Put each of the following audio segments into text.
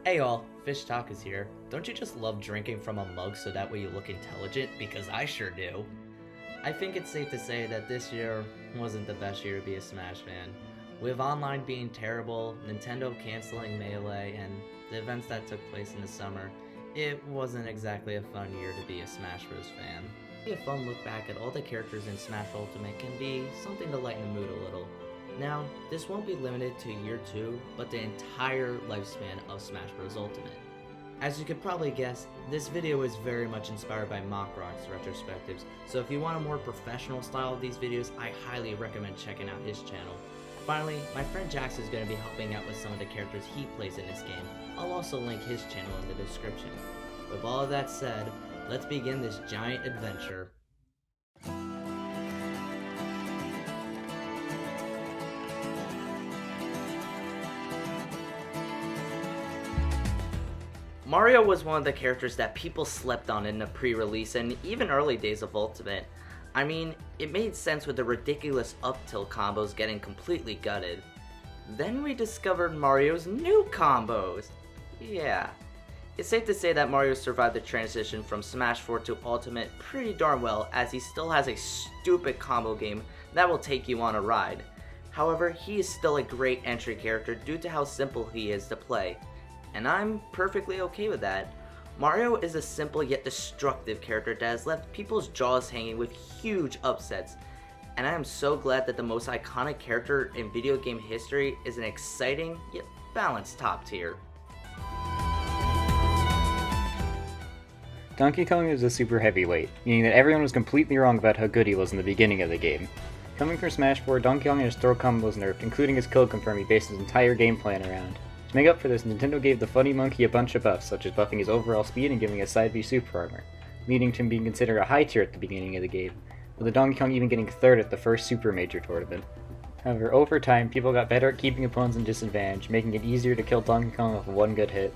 Hey all, Fish Talk is here. Don't you just love drinking from a mug so that way you look intelligent? Because I sure do. I think it's safe to say that this year wasn't the best year to be a Smash fan. With online being terrible, Nintendo canceling Melee, and the events that took place in the summer, it wasn't exactly a fun year to be a Smash Bros. Fan. A fun look back at all the characters in Smash Ultimate can be something to lighten the mood a little. Now, this won't be limited to year 2, but the entire lifespan of Smash Bros. Ultimate. As you could probably guess, this video is very much inspired by Rock's retrospectives, so if you want a more professional style of these videos, I highly recommend checking out his channel. Finally, my friend Jax is going to be helping out with some of the characters he plays in this game. I'll also link his channel in the description. With all of that said, let's begin this giant adventure. Mario was one of the characters that people slept on in the pre-release and even early days of Ultimate. I mean, it made sense with the ridiculous up-tilt combos getting completely gutted. Then we discovered Mario's new combos! Yeah. It's safe to say that Mario survived the transition from Smash 4 to Ultimate pretty darn well, as he still has a stupid combo game that will take you on a ride. However, he is still a great entry character due to how simple he is to play. And I'm perfectly okay with that. Mario is a simple yet destructive character that has left people's jaws hanging with huge upsets, and I am so glad that the most iconic character in video game history is an exciting yet balanced top tier. Donkey Kong is a super heavyweight, meaning that everyone was completely wrong about how good he was in the beginning of the game. Coming from Smash 4, Donkey Kong and his throw combo was nerfed, including his kill confirm he based his entire game plan around. To make up for this, Nintendo gave the Funny Monkey a bunch of buffs, such as buffing his overall speed and giving a side B super armor, leading to him being considered a high tier at the beginning of the game, with the Donkey Kong even getting 3rd at the first Super Major tournament. However, over time, people got better at keeping opponents in disadvantage, making it easier to kill Donkey Kong with one good hit.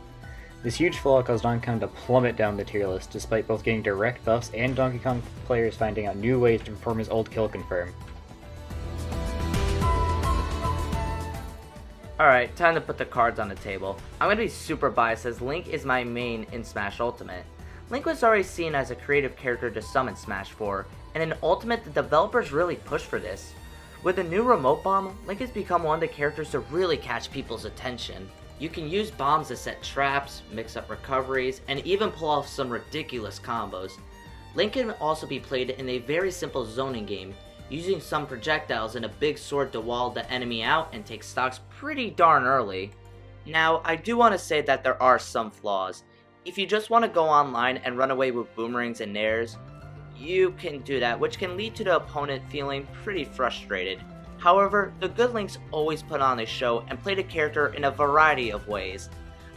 This huge flaw caused Donkey Kong to plummet down the tier list, despite both getting direct buffs and Donkey Kong players finding out new ways to perform his old kill confirm. Alright, time to put the cards on the table. I'm going to be super biased as Link is my main in Smash Ultimate. Link was already seen as a creative character to some in Smash 4, and in Ultimate the developers really pushed for this. With the new remote bomb, Link has become one of the characters to really catch people's attention. You can use bombs to set traps, mix up recoveries, and even pull off some ridiculous combos. Link can also be played in a very simple zoning game, using some projectiles and a big sword to wall the enemy out and take stocks pretty darn early. Now, I do want to say that there are some flaws. If you just want to go online and run away with boomerangs and nairs, you can do that, which can lead to the opponent feeling pretty frustrated. However, the good Links always put on a show and play the character in a variety of ways.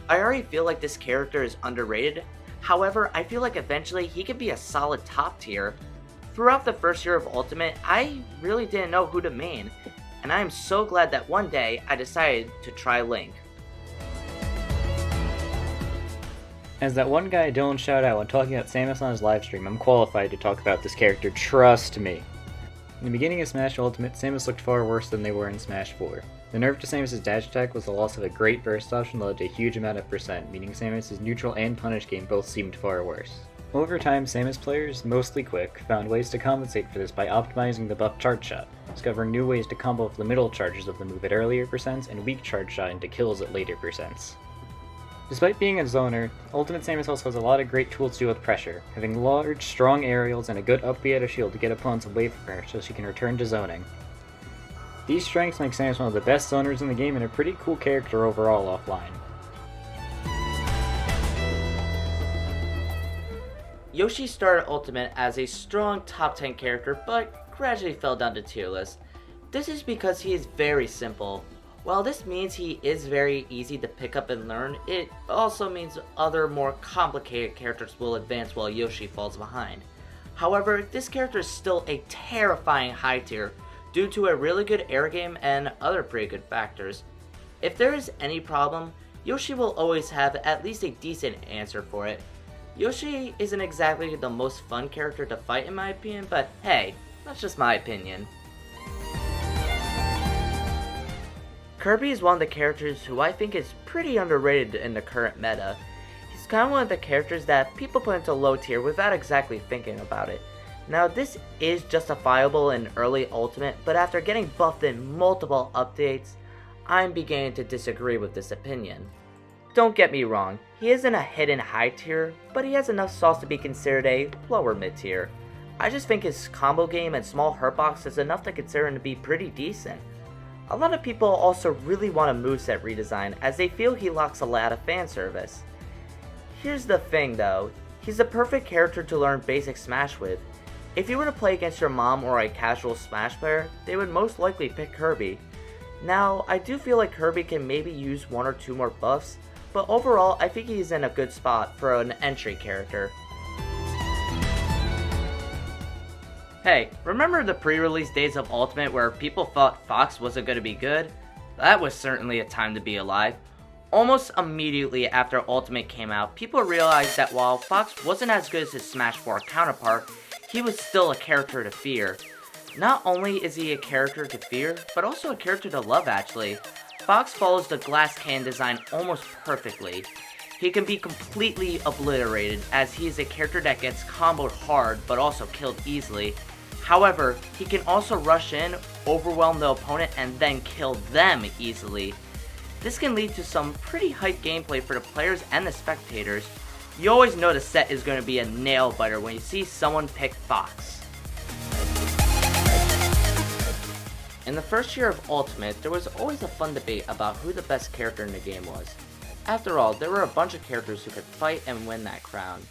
I already feel like this character is underrated, however, I feel like eventually he could be a solid top tier. Throughout the first year of Ultimate, I really didn't know who to main, and I am so glad that one day I decided to try Link. As that one guy Dylan shouted out when talking about Samus on his livestream, I'm qualified to talk about this character, trust me. In the beginning of Smash Ultimate, Samus looked far worse than they were in Smash 4. The nerf to Samus' dash attack was the loss of a great burst option that led to a huge amount of percent, meaning Samus' neutral and punish game both seemed far worse. Over time, Samus players, mostly quick, found ways to compensate for this by optimizing the buff charge shot, discovering new ways to combo with the middle charges of the move at earlier percents and weak charge shot into kills at later percents. Despite being a zoner, Ultimate Samus also has a lot of great tools to deal with pressure, having large, strong aerials and a good up B at a shield to get opponents away from her so she can return to zoning. These strengths make Samus one of the best zoners in the game and a pretty cool character overall offline. Yoshi started Ultimate as a strong top 10 character, but gradually fell down to tier list. This is because he is very simple. While this means he is very easy to pick up and learn, it also means other more complicated characters will advance while Yoshi falls behind. However, this character is still a terrifying high tier due to a really good air game and other pretty good factors. If there is any problem, Yoshi will always have at least a decent answer for it. Yoshi isn't exactly the most fun character to fight in my opinion, but hey, that's just my opinion. Kirby is one of the characters who I think is pretty underrated in the current meta. He's kind of one of the characters that people put into low tier without exactly thinking about it. Now this is justifiable in early Ultimate, but after getting buffed in multiple updates, I'm beginning to disagree with this opinion. Don't get me wrong, he isn't a hidden high tier, but he has enough sauce to be considered a lower mid tier. I just think his combo game and small hurtbox is enough to consider him to be pretty decent. A lot of people also really want a moveset redesign as they feel he lacks a lot of fan service. Here's the thing though, he's the perfect character to learn basic Smash with. If you were to play against your mom or a casual Smash player, they would most likely pick Kirby. Now, I do feel like Kirby can maybe use 1 or 2 more buffs, but overall I think he's in a good spot for an entry character. Hey, remember the pre-release days of Ultimate where people thought Fox wasn't going to be good? That was certainly a time to be alive. Almost immediately after Ultimate came out, people realized that while Fox wasn't as good as his Smash 4 counterpart, he was still a character to fear. Not only is he a character to fear, but also a character to love actually. Fox follows the glass cannon design almost perfectly. He can be completely obliterated as he is a character that gets comboed hard but also killed easily. However, he can also rush in, overwhelm the opponent, and then kill them easily. This can lead to some pretty hype gameplay for the players and the spectators. You always know the set is going to be a nail biter when you see someone pick Fox. In the first year of Ultimate, there was always a fun debate about who the best character in the game was. After all, there were a bunch of characters who could fight and win that crown.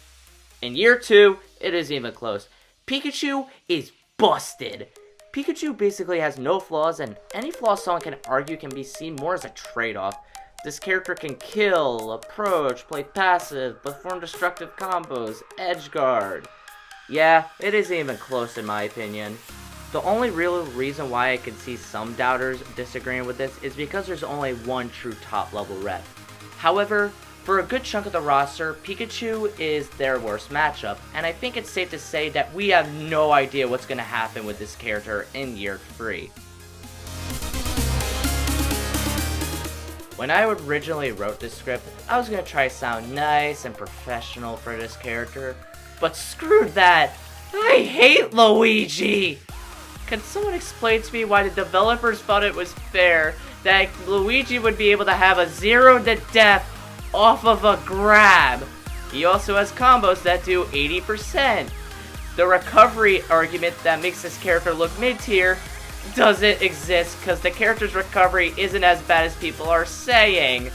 In year 2, it isn't even close. Pikachu is busted. Pikachu basically has no flaws, and any flaws someone can argue can be seen more as a trade-off. This character can kill, approach, play passive, perform destructive combos, edgeguard. Yeah, it isn't even close in my opinion. The only real reason why I can see some doubters disagreeing with this is because there's only one true top level rep. However, for a good chunk of the roster, Pikachu is their worst matchup, and I think it's safe to say that we have no idea what's going to happen with this character in year 3. When I originally wrote this script, I was going to try to sound nice and professional for this character, but screw that! I hate Luigi! Can someone explain to me why the developers thought it was fair that Luigi would be able to have a 0 to death off of a grab? He also has combos that do 80%. The recovery argument that makes this character look mid-tier doesn't exist because the character's recovery isn't as bad as people are saying.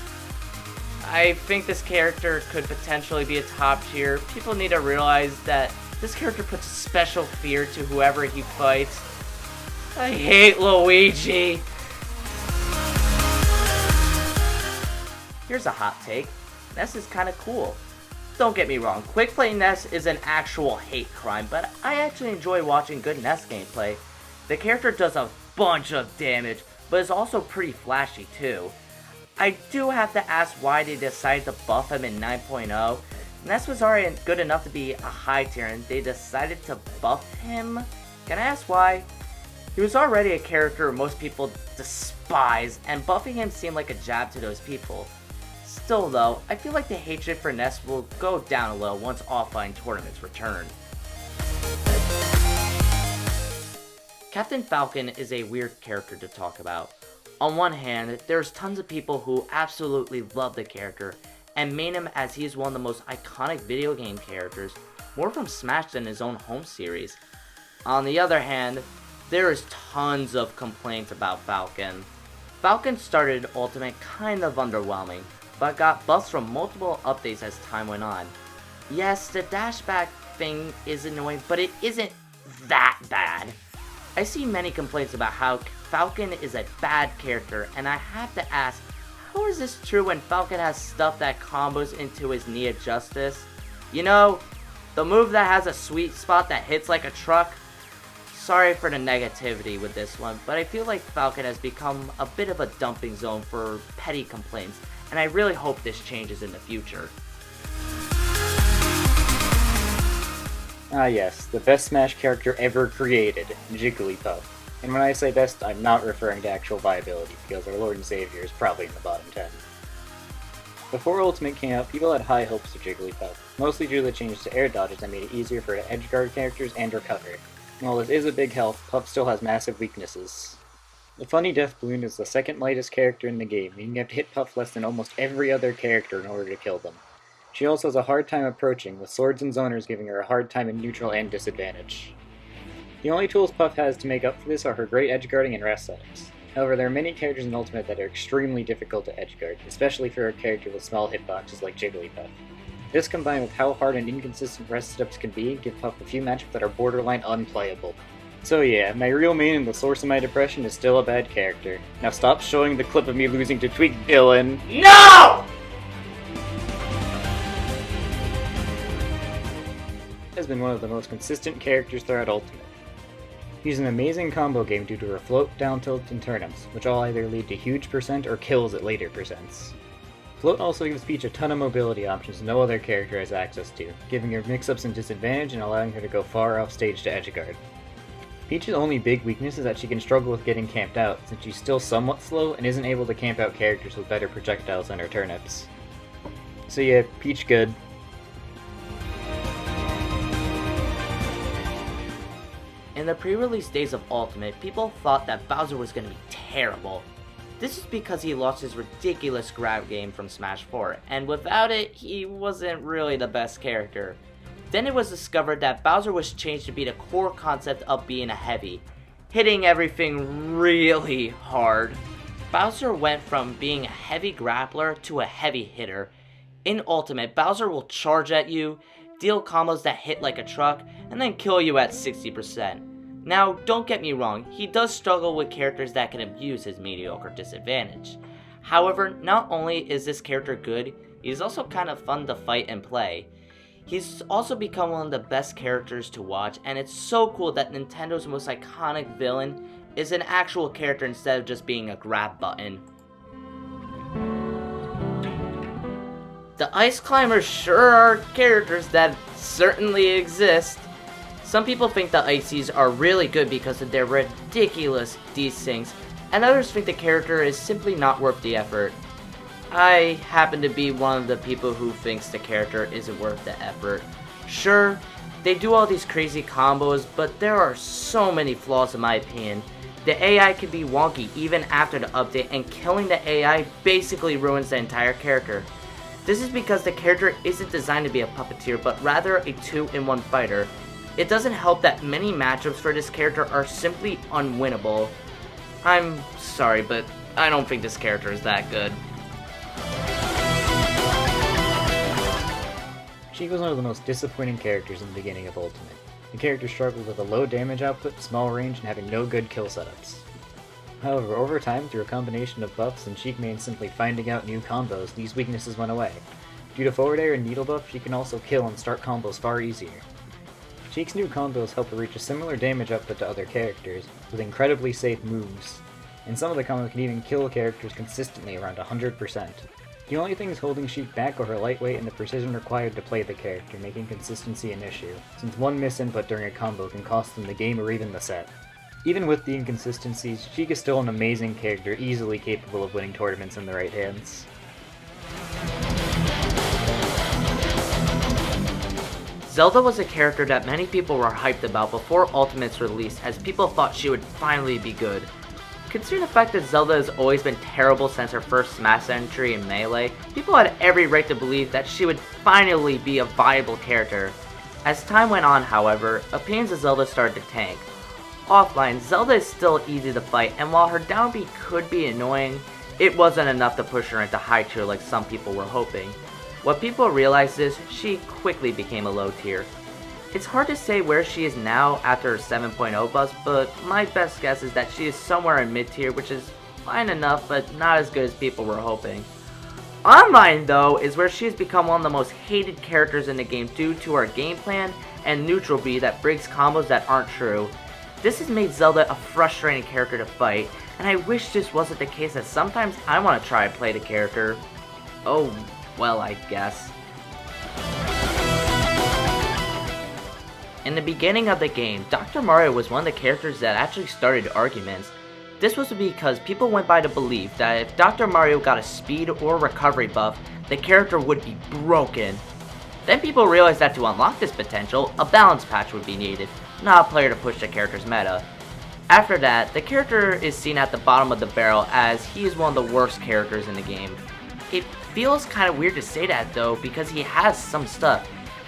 I think this character could potentially be a top tier. People need to realize that this character puts a special fear to whoever he fights. I hate Luigi! Here's a hot take. Ness is kinda cool. Don't get me wrong, quick play Ness is an actual hate crime, but I actually enjoy watching good Ness gameplay. The character does a bunch of damage, but is also pretty flashy too. I do have to ask why they decided to buff him in 9.0. Ness was already good enough to be a high tier and they decided to buff him? Can I ask why? He was already a character most people despise, and buffing him seemed like a jab to those people. Still though, I feel like the hatred for Ness will go down a little once offline tournaments return. Captain Falcon is a weird character to talk about. On one hand, there's tons of people who absolutely love the character, and main him as he is one of the most iconic video game characters, more from Smash than his own home series. On the other hand, there is tons of complaints about Falcon. Falcon started Ultimate kind of underwhelming, but got buffs from multiple updates as time went on. Yes, the dashback thing is annoying, but it isn't that bad. I see many complaints about how Falcon is a bad character, and I have to ask, how is this true when Falcon has stuff that combos into his knee of justice? You know, the move that has a sweet spot that hits like a truck? Sorry for the negativity with this one, but I feel like Falcon has become a bit of a dumping zone for petty complaints, and I really hope this changes in the future. Ah yes, the best Smash character ever created, Jigglypuff. And when I say best, I'm not referring to actual viability, because our Lord and Savior is probably in the bottom 10. Before Ultimate came out, people had high hopes for Jigglypuff, mostly due to the changes to air dodges that made it easier for edgeguard characters and recover. While this is a big help, Puff still has massive weaknesses. The Funny Death Balloon is the second lightest character in the game, meaning you have to hit Puff less than almost every other character in order to kill them. She also has a hard time approaching, with swords and zoners giving her a hard time in neutral and disadvantage. The only tools Puff has to make up for this are her great edgeguarding and rest settings. However, there are many characters in Ultimate that are extremely difficult to edgeguard, especially for a character with small hitboxes like Jigglypuff. This combined with how hard and inconsistent rest setups can be, give Puff a few matchups that are borderline unplayable. So yeah, my real main and the source of my depression is still a bad character. Now stop showing the clip of me losing to Tweak Dylan. No! Has been one of the most consistent characters throughout Ultimate. He's an amazing combo game due to her float, down tilt, and turnips, which all either lead to huge percent or kills at later percents. Float also gives Peach a ton of mobility options no other character has access to, giving her mix-ups and disadvantage and allowing her to go far off stage to edgeguard. Peach's only big weakness is that she can struggle with getting camped out, since she's still somewhat slow and isn't able to camp out characters with better projectiles than her turnips. So yeah, Peach good. In the pre-release days of Ultimate, people thought that Bowser was going to be terrible. This is because he lost his ridiculous grab game from Smash 4, and without it, he wasn't really the best character. Then it was discovered that Bowser was changed to be the core concept of being a heavy, hitting everything really hard. Bowser went from being a heavy grappler to a heavy hitter. In Ultimate, Bowser will charge at you, deal combos that hit like a truck, and then kill you at 60%. Now, don't get me wrong, he does struggle with characters that can abuse his mediocre disadvantage. However, not only is this character good, he's also kind of fun to fight and play. He's also become one of the best characters to watch, and it's so cool that Nintendo's most iconic villain is an actual character instead of just being a grab button. The Ice Climbers sure are characters that certainly exist. Some people think the Icies are really good because of their ridiculous desyncs, and others think the character is simply not worth the effort. I happen to be one of the people who thinks the character isn't worth the effort. Sure, they do all these crazy combos, but there are so many flaws in my opinion. The AI can be wonky even after the update, and killing the AI basically ruins the entire character. This is because the character isn't designed to be a puppeteer, but rather a 2-in-1 fighter. It doesn't help that many matchups for this character are simply unwinnable. I'm sorry, but I don't think this character is that good. She was one of the most disappointing characters in the beginning of Ultimate. The character struggled with a low damage output, small range, and having no good kill setups. However, over time, through a combination of buffs and Sheik main simply finding out new combos, these weaknesses went away. Due to forward air and needle buff, she can also kill and start combos far easier. Sheik's new combos help her reach a similar damage output to other characters, with incredibly safe moves, and some of the combos can even kill characters consistently around 100%. The only things holding Sheik back are her lightweight and the precision required to play the character, making consistency an issue, since one misinput during a combo can cost them the game or even the set. Even with the inconsistencies, Sheik is still an amazing character, easily capable of winning tournaments in the right hands. Zelda was a character that many people were hyped about before Ultimate's release, as people thought she would finally be good. Considering the fact that Zelda has always been terrible since her first Smash entry in Melee, people had every right to believe that she would finally be a viable character. As time went on, however, opinions of Zelda started to tank. Offline, Zelda is still easy to fight, and while her down B could be annoying, it wasn't enough to push her into high tier like some people were hoping. What people realized is, she quickly became a low tier. It's hard to say where she is now after her 7.0 bust, but my best guess is that she is somewhere in mid tier, which is fine enough, but not as good as people were hoping. Online, though, is where she has become one of the most hated characters in the game due to her game plan and neutral B that breaks combos that aren't true. This has made Zelda a frustrating character to fight, and I wish this wasn't the case, as sometimes I want to try and play the character. Oh, well, I guess. In the beginning of the game, Dr. Mario was one of the characters that actually started arguments. This was because people went by to believe that if Dr. Mario got a speed or recovery buff, the character would be broken. Then people realized that to unlock this potential, a balance patch would be needed, not a player to push the character's meta. After that, the character is seen at the bottom of the barrel as he is one of the worst characters in the game. It feels kind of weird to say that though, because he has some stuff.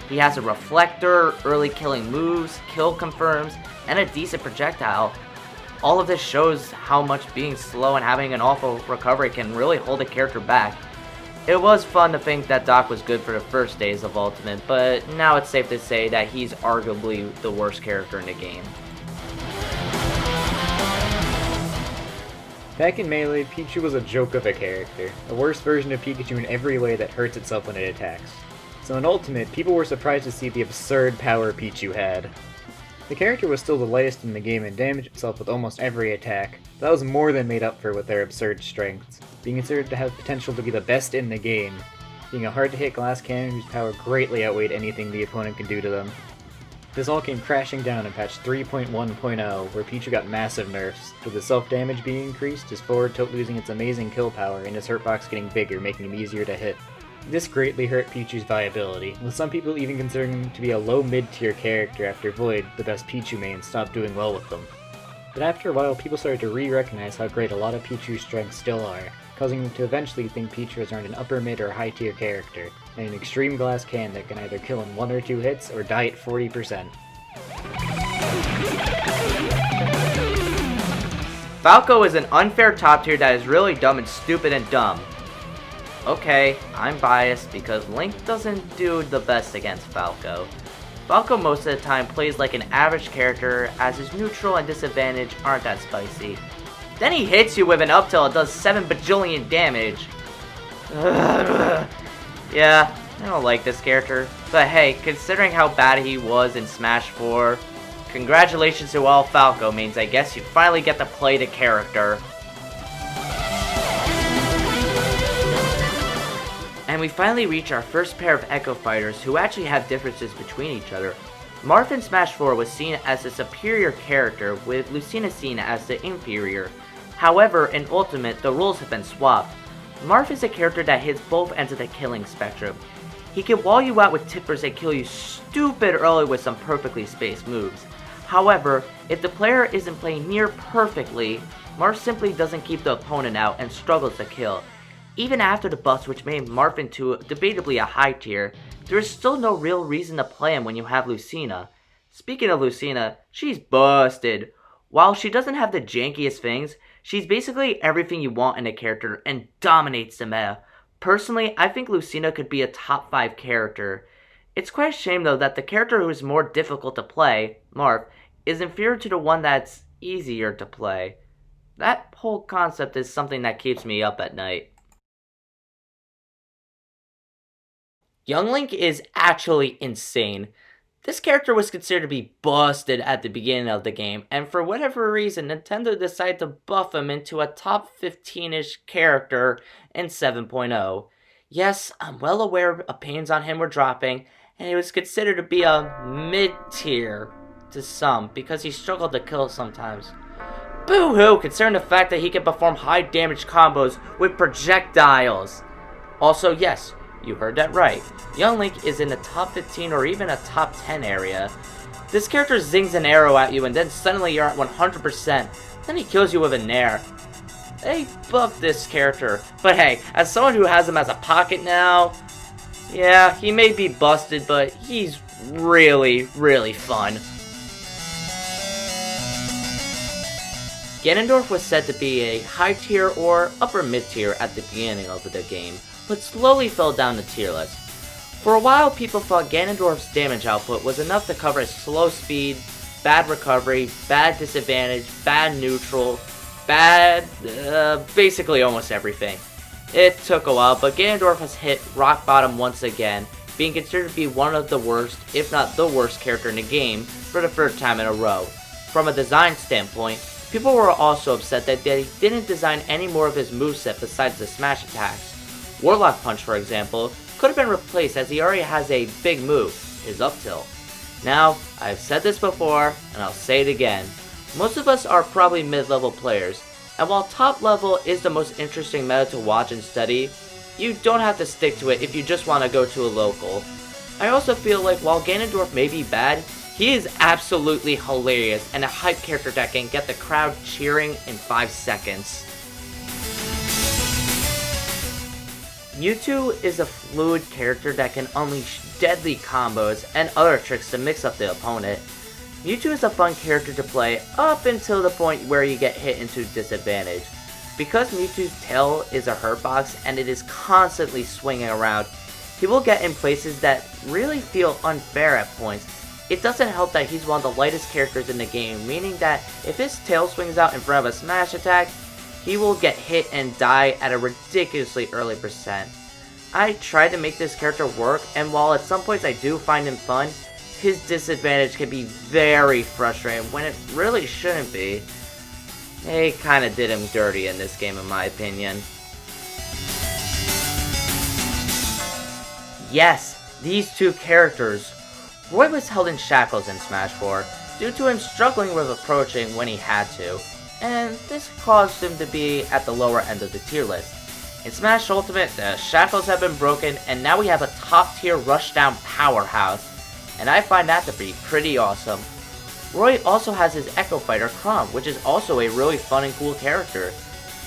He has a reflector, early killing moves, kill confirms, and a decent projectile. All of this shows how much being slow and having an awful recovery can really hold a character back. It was fun to think that Doc was good for the first days of Ultimate, but now it's safe to say that he's arguably the worst character in the game. Back in Melee, Pichu was a joke of a character, a worse version of Pikachu in every way that hurts itself when it attacks. So in Ultimate, people were surprised to see the absurd power Pichu had. The character was still the lightest in the game and damaged itself with almost every attack, but that was more than made up for with their absurd strengths, being considered to have potential to be the best in the game, being a hard-to-hit glass cannon whose power greatly outweighed anything the opponent could do to them. This all came crashing down in patch 3.1.0, where Pichu got massive nerfs, with his self-damage being increased, his forward tilt losing its amazing kill power, and his hurtbox getting bigger, making him easier to hit. This greatly hurt Pichu's viability, with some people even considering him to be a low mid-tier character after Void, the best Pichu main, stopped doing well with them. But after a while, people started to re-recognize how great a lot of Pichu's strengths still are, causing them to eventually think Pichu has earned an upper mid or high tier character, and an extreme glass cannon that can either kill in 1 or 2 hits or die at 40%. Falco is an unfair top tier that is really dumb and stupid and dumb. Okay, I'm biased because Link doesn't do the best against Falco. Falco most of the time plays like an average character as his neutral and disadvantage aren't that spicy. Then he hits you with an up tilt that does 7 bajillion damage. Yeah, I don't like this character. But hey, considering how bad he was in Smash 4, congratulations to all Falco mains, I guess you finally get to play the character. And we finally reach our first pair of Echo Fighters who actually have differences between each other. Marth in Smash 4 was seen as the superior character, with Lucina seen as the inferior. However, in Ultimate, the roles have been swapped. Marth is a character that hits both ends of the killing spectrum. He can wall you out with tippers and kill you stupid early with some perfectly spaced moves. However, if the player isn't playing near perfectly, Marth simply doesn't keep the opponent out and struggles to kill. Even after the buffs which made Marth into debatably a high tier, there is still no real reason to play him when you have Lucina. Speaking of Lucina, she's busted. While she doesn't have the jankiest things, she's basically everything you want in a character and dominates the meta. Personally, I think Lucina could be a top 5 character. It's quite a shame though that the character who is more difficult to play, Marth, is inferior to the one that's easier to play. That whole concept is something that keeps me up at night. Young Link is actually insane. This character was considered to be busted at the beginning of the game, and for whatever reason, Nintendo decided to buff him into a top 15-ish character in 7.0. Yes, I'm well aware opinions on him were dropping, and he was considered to be a mid-tier to some, because he struggled to kill sometimes. Boo-hoo, considering the fact that he can perform high damage combos with projectiles. Also, yes, you heard that right. Young Link is in the top 15 or even a top 10 area. This character zings an arrow at you and then suddenly you're at 100%. Then he kills you with a nair. They buffed this character. But hey, as someone who has him as a pocket now, yeah, he may be busted, but he's really, really fun. Ganondorf was said to be a high tier or upper mid tier at the beginning of the game, but slowly fell down the tier list. For a while, people thought Ganondorf's damage output was enough to cover his slow speed, bad recovery, bad disadvantage, bad neutral, basically almost everything. It took a while, but Ganondorf has hit rock bottom once again, being considered to be one of the worst, if not the worst character in the game for the third time in a row. From a design standpoint, people were also upset that they didn't design any more of his moveset besides the smash attacks. Warlock Punch, for example, could have been replaced as he already has a big move, his up tilt. Now, I've said this before, and I'll say it again. Most of us are probably mid-level players, and while top level is the most interesting meta to watch and study, you don't have to stick to it if you just want to go to a local. I also feel like while Ganondorf may be bad, he is absolutely hilarious and a hype character that can get the crowd cheering in 5 seconds. Mewtwo is a fluid character that can unleash deadly combos and other tricks to mix up the opponent. Mewtwo is a fun character to play up until the point where you get hit into disadvantage. Because Mewtwo's tail is a hurt box and it is constantly swinging around, he will get in places that really feel unfair at points. It doesn't help that he's one of the lightest characters in the game, meaning that if his tail swings out in front of a smash attack, he will get hit and die at a ridiculously early percent. I tried to make this character work, and while at some points I do find him fun, his disadvantage can be very frustrating when it really shouldn't be. They kinda did him dirty in this game in my opinion. Yes, these two characters. Roy was held in shackles in Smash 4 due to him struggling with approaching when he had to, and this caused him to be at the lower end of the tier list. In Smash Ultimate, the shackles have been broken and now we have a top tier rushdown powerhouse, and I find that to be pretty awesome. Roy also has his Echo Fighter Chrom, which is also a really fun and cool character.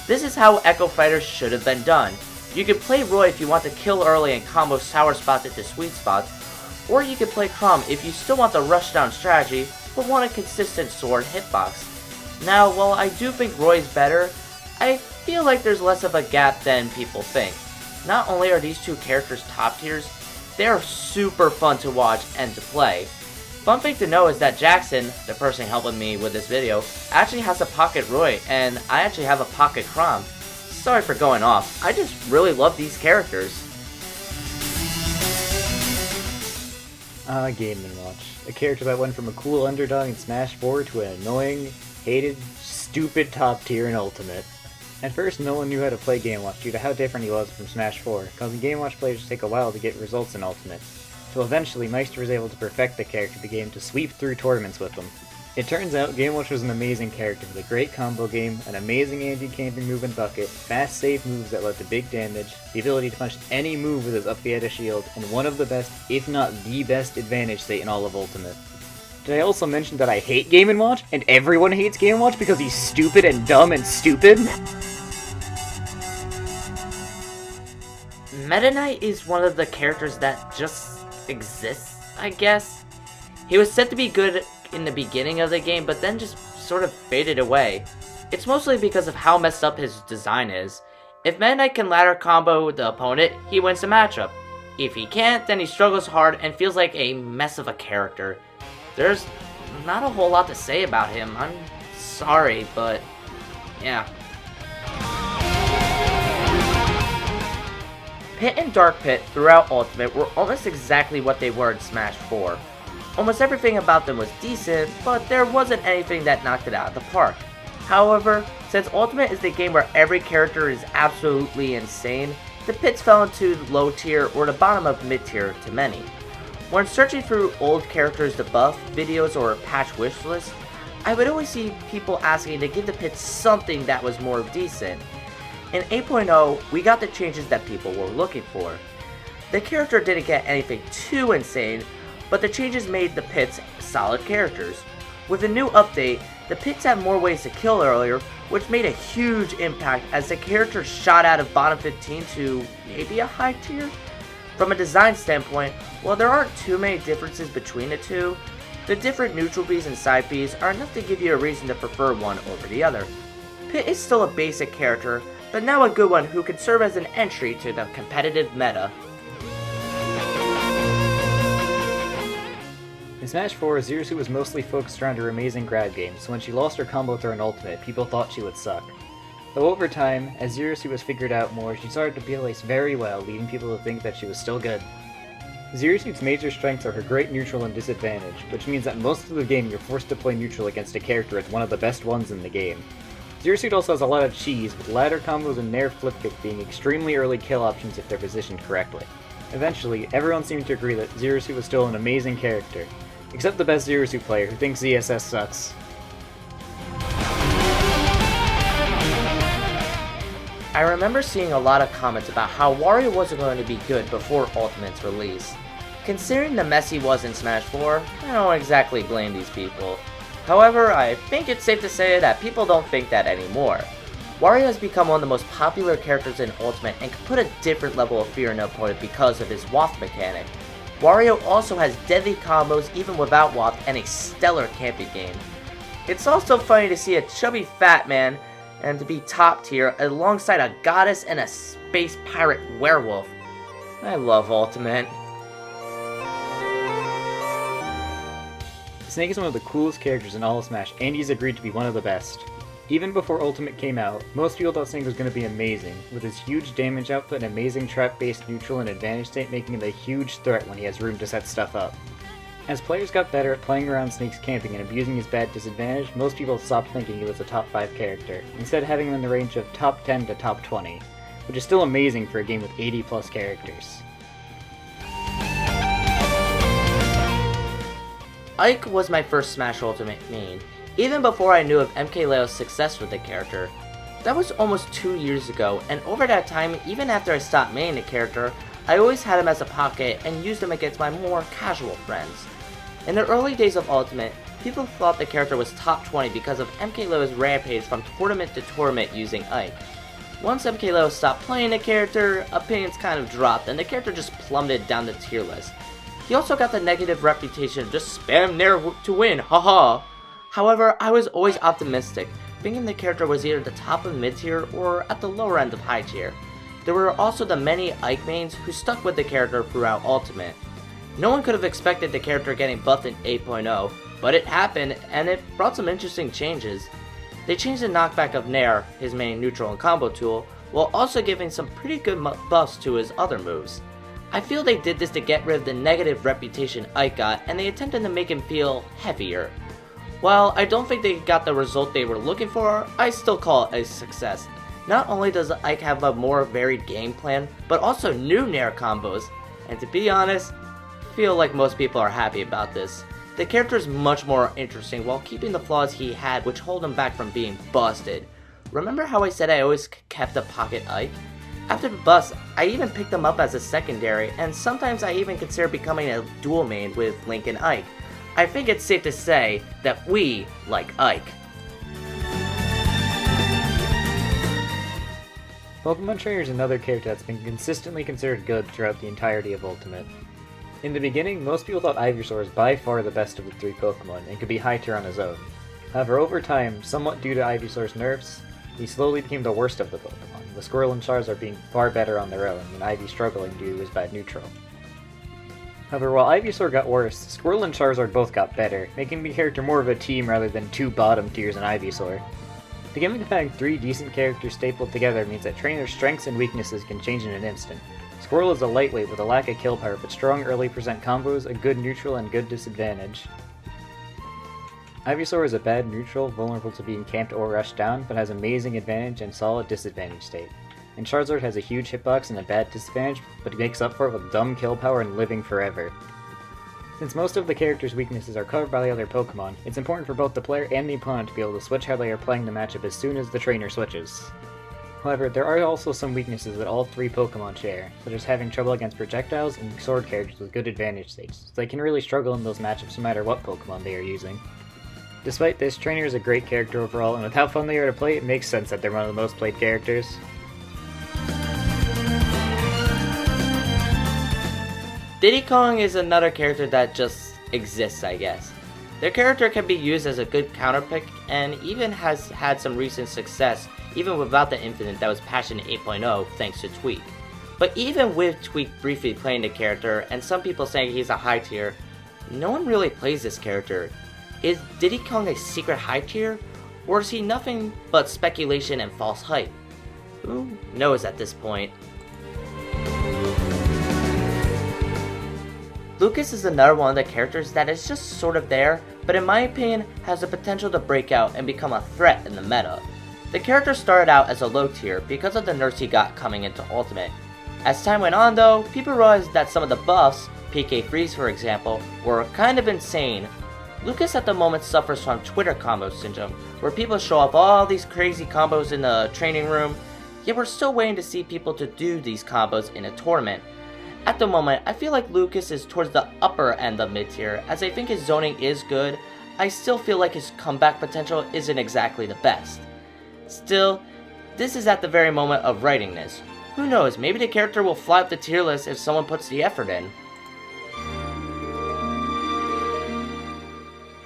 This is how Echo Fighters should have been done. You can play Roy if you want to kill early and combo sour spots into sweet spots, or you can play Chrom if you still want the rushdown strategy but want a consistent sword hitbox. Now, while I do think Roy's better, I feel like there's less of a gap than people think. Not only are these two characters top tiers, they are super fun to watch and to play. Fun thing to know is that Jackson, the person helping me with this video, actually has a Pocket Roy, and I actually have a Pocket Chrom. Sorry for going off, I just really love these characters. Game & Watch. A character that went from a cool underdog in Smash 4 to an annoying, hated, stupid top tier in Ultimate. At first, no one knew how to play Game & Watch due to how different he was from Smash 4, causing Game & Watch players to take a while to get results in Ultimate, till eventually Meister was able to perfect the character of the game to sweep through tournaments with him. It turns out Game & Watch was an amazing character with a great combo game, an amazing anti-camping move and bucket, fast save moves that led to big damage, the ability to punch any move with his up B shield, and one of the best, if not the best, advantage state in all of Ultimate. Did I also mention that I hate Game & Watch, and everyone hates Game & Watch because he's stupid and dumb and stupid? Meta Knight is one of the characters that just exists, I guess. He was said to be good in the beginning of the game, but then just sort of faded away. It's mostly because of how messed up his design is. If Meta Knight can ladder combo the opponent, he wins the matchup. If he can't, then he struggles hard and feels like a mess of a character. There's not a whole lot to say about him, I'm sorry, but yeah. Pit and Dark Pit throughout Ultimate were almost exactly what they were in Smash 4. Almost everything about them was decent, but there wasn't anything that knocked it out of the park. However, since Ultimate is the game where every character is absolutely insane, the pits fell into the low tier or the bottom of mid tier to many. When searching through old characters to buff videos or patch wish lists, I would always see people asking to give the pits something that was more decent. In 8.0, we got the changes that people were looking for. The character didn't get anything too insane, but the changes made the pits solid characters. With a new update, the pits have more ways to kill earlier, which made a huge impact as the character shot out of bottom 15 to maybe a high tier. From a design standpoint, while there aren't too many differences between the two, the different neutral Bs and side Bs are enough to give you a reason to prefer one over the other. Pit is still a basic character, but now a good one who can serve as an entry to the competitive meta. In Smash 4, Zero Suit was mostly focused around her amazing grab game, so when she lost her combo throw in Ultimate, people thought she would suck. Though over time, as Zero Suit was figured out more, she started to place very well, leading people to think that she was still good. Zero Suit's major strengths are her great neutral and disadvantage, which means that most of the game you're forced to play neutral against a character as one of the best ones in the game. Zero Suit also has a lot of cheese, with ladder combos and Nair flip kick being extremely early kill options if they're positioned correctly. Eventually, everyone seemed to agree that Zero Suit was still an amazing character. Except the best Zero Suit player who thinks ZSS sucks. I remember seeing a lot of comments about how Wario wasn't going to be good before Ultimate's release. Considering the mess he was in Smash 4, I don't exactly blame these people. However, I think it's safe to say that people don't think that anymore. Wario has become one of the most popular characters in Ultimate and can put a different level of fear in an opponent because of his waft mechanic. Wario also has deadly combos even without waft and a stellar camping game. It's also funny to see a chubby fat man and to be top tier alongside a goddess and a space pirate werewolf. I love Ultimate. Snake is one of the coolest characters in all of Smash, and he's agreed to be one of the best. Even before Ultimate came out, most people thought Snake was going to be amazing, with his huge damage output and amazing trap-based neutral and advantage state making him a huge threat when he has room to set stuff up. As players got better at playing around Snake's camping and abusing his bad disadvantage, most people stopped thinking he was a top 5 character, instead having him in the range of top 10 to top 20, which is still amazing for a game with 80 plus characters. Ike was my first Smash Ultimate main, even before I knew of MKLeo's success with the character. That was almost 2 years ago, and over that time, even after I stopped maining the character, I always had him as a pocket and used him against my more casual friends. In the early days of Ultimate, people thought the character was top 20 because of MKLeo's rampage from tournament to tournament using Ike. Once MKLeo stopped playing the character, opinions kind of dropped and the character just plummeted down the tier list. He also got the negative reputation of just spam Nair to win, haha. However, I was always optimistic, thinking the character was either the top of mid tier or at the lower end of high tier. There were also the many Ike mains who stuck with the character throughout Ultimate. No one could have expected the character getting buffed in 8.0, but it happened and it brought some interesting changes. They changed the knockback of Nair, his main neutral and combo tool, while also giving some pretty good buffs to his other moves. I feel they did this to get rid of the negative reputation Ike got, and they attempted to make him feel heavier. While I don't think they got the result they were looking for, I still call it a success. Not only does Ike have a more varied game plan, but also new Nair combos, and to be honest, I feel like most people are happy about this. The character is much more interesting while keeping the flaws he had which hold him back from being busted. Remember how I said I always kept a pocket Ike? After the bust, I even picked him up as a secondary, and sometimes I even consider becoming a dual main with Link and Ike. I think it's safe to say that we like Ike. Pokemon Trainer is another character that's been consistently considered good throughout the entirety of Ultimate. In the beginning, most people thought Ivysaur was by far the best of the 3 Pokemon and could be high tier on his own. However, over time, somewhat due to Ivysaur's nerfs, he slowly became the worst of the Pokemon, with Squirtle and Charizard being far better on their own, and Ivy struggling due to his bad neutral. However, while Ivysaur got worse, Squirtle and Charizard both got better, making the character more of a team rather than 2 bottom tiers in Ivysaur. The gimmick of having 3 decent characters stapled together means that trainers' strengths and weaknesses can change in an instant. Squirtle is a lightweight with a lack of kill power, but strong early percent combos, a good neutral, and good disadvantage. Ivysaur is a bad neutral, vulnerable to being camped or rushed down, but has amazing advantage and solid disadvantage state. And Charizard has a huge hitbox and a bad disadvantage, but he makes up for it with dumb kill power and living forever. Since most of the character's weaknesses are covered by the other Pokemon, it's important for both the player and the opponent to be able to switch how they are playing the matchup as soon as the trainer switches. However, there are also some weaknesses that all 3 Pokemon share, such as having trouble against projectiles and sword characters with good advantage states, so they can really struggle in those matchups no matter what Pokemon they are using. Despite this, Trainer is a great character overall, and with how fun they are to play, it makes sense that they're one of the most played characters. Diddy Kong is another character that just exists, I guess. Their character can be used as a good counter pick, and even has had some recent success, even without the infinite that was patched in 8.0 thanks to Tweak. But even with Tweak briefly playing the character, and some people saying he's a high tier, no one really plays this character. Is Diddy Kong a secret high tier, or is he nothing but speculation and false hype? Who knows at this point? Lucas is another one of the characters that is just sort of there, but in my opinion has the potential to break out and become a threat in the meta. The character started out as a low tier because of the nerfs he got coming into Ultimate. As time went on though, people realized that some of the buffs PK Freeze, for example, were kind of insane. Lucas at the moment suffers from Twitter combo syndrome, where people show off all these crazy combos in the training room, yet we're still waiting to see people to do these combos in a tournament. At the moment, I feel like Lucas is towards the upper end of mid-tier, as I think his zoning is good. I still feel like his comeback potential isn't exactly the best. Still, this is at the very moment of writing this. Who knows, maybe the character will fly up the tier list if someone puts the effort in.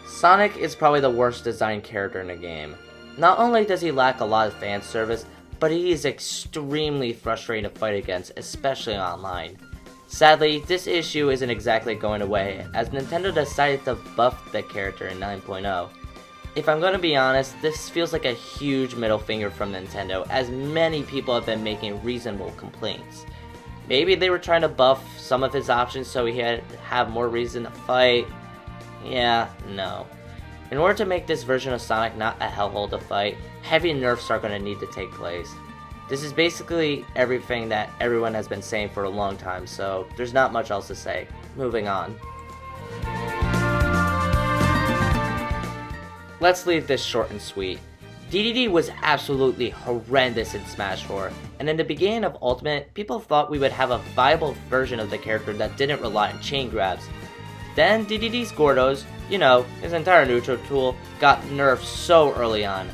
Sonic is probably the worst designed character in the game. Not only does he lack a lot of fan service, but he is extremely frustrating to fight against, especially online. Sadly, this issue isn't exactly going away, as Nintendo decided to buff the character in 9.0. If I'm going to be honest, this feels like a huge middle finger from Nintendo, as many people have been making reasonable complaints. Maybe they were trying to buff some of his options so he had have more reason to fight. Yeah, no. In order to make this version of Sonic not a hellhole to fight, heavy nerfs are going to need to take place. This is basically everything that everyone has been saying for a long time, so there's not much else to say. Moving on. Let's leave this short and sweet. DDD was absolutely horrendous in Smash 4, and in the beginning of Ultimate, people thought we would have a viable version of the character that didn't rely on chain grabs. Then DDD's Gordos, his entire neutral tool, got nerfed so early on.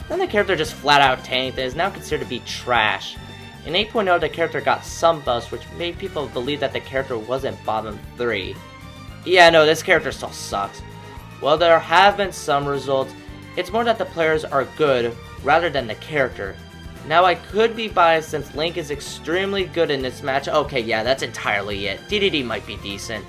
Then the character just flat out tanked and is now considered to be trash. In 8.0 the character got some buffs which made people believe that the character wasn't bottom 3. Yeah, no, this character still sucks. While there have been some results, it's more that the players are good rather than the character. Now I could be biased since Link is extremely good in this match. Okay, yeah, that's entirely it. DDD might be decent.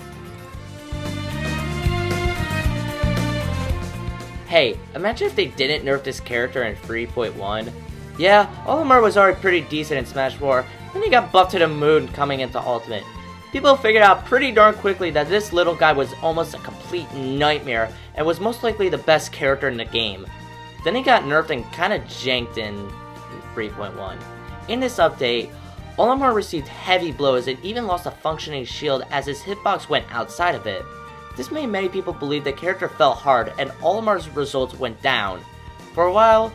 Hey, imagine if they didn't nerf this character in 3.1. Yeah, Olimar was already pretty decent in Smash 4, then he got buffed to the moon coming into Ultimate. People figured out pretty darn quickly that this little guy was almost a complete nightmare and was most likely the best character in the game. Then he got nerfed and kinda janked in 3.1. In this update, Olimar received heavy blows and even lost a functioning shield as his hitbox went outside of it. This made many people believe the character fell hard and Olimar's results went down. For a while,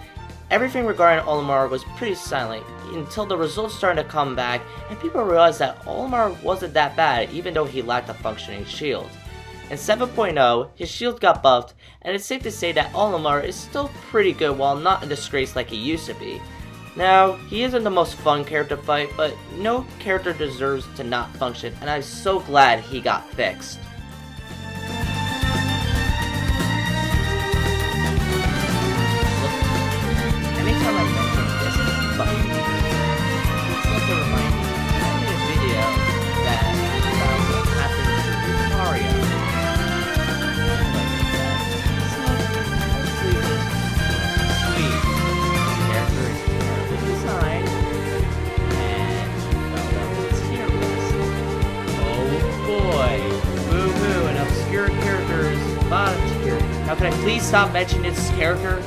everything regarding Olimar was pretty silent until the results started to come back and people realized that Olimar wasn't that bad even though he lacked a functioning shield. In 7.0, his shield got buffed and it's safe to say that Olimar is still pretty good while not a disgrace like he used to be. Now, he isn't the most fun character to fight, but no character deserves to not function and I'm so glad he got fixed. Anytime I mention this fucking it's like to remind me I made a video that about what happened to Lucario. So, let's leave this sweet. The character is terribly designed, and fell down the tier list. Oh boy. Boo-hoo, an obscure character is bottom tier. Now can I please stop mentioning this character?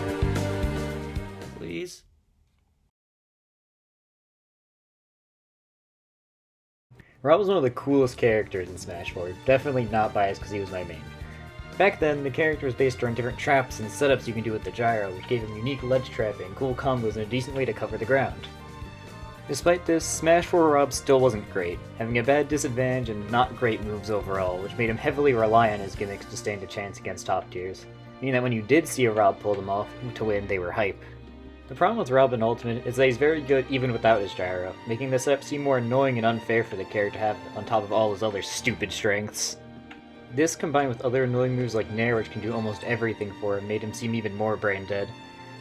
Rob was one of the coolest characters in Smash 4, definitely not biased because he was my main. Back then, the character was based around different traps and setups you can do with the gyro, which gave him unique ledge trapping, cool combos, and a decent way to cover the ground. Despite this, Smash 4 Rob still wasn't great, having a bad disadvantage and not great moves overall, which made him heavily rely on his gimmicks to stand a chance against top tiers, meaning that when you did see a Rob pull them off to win, they were hype. The problem with Rob in Ultimate is that he's very good even without his gyro, making the setup seem more annoying and unfair for the character to have on top of all his other stupid strengths. This, combined with other annoying moves like Nair, which can do almost everything for him, made him seem even more brain dead.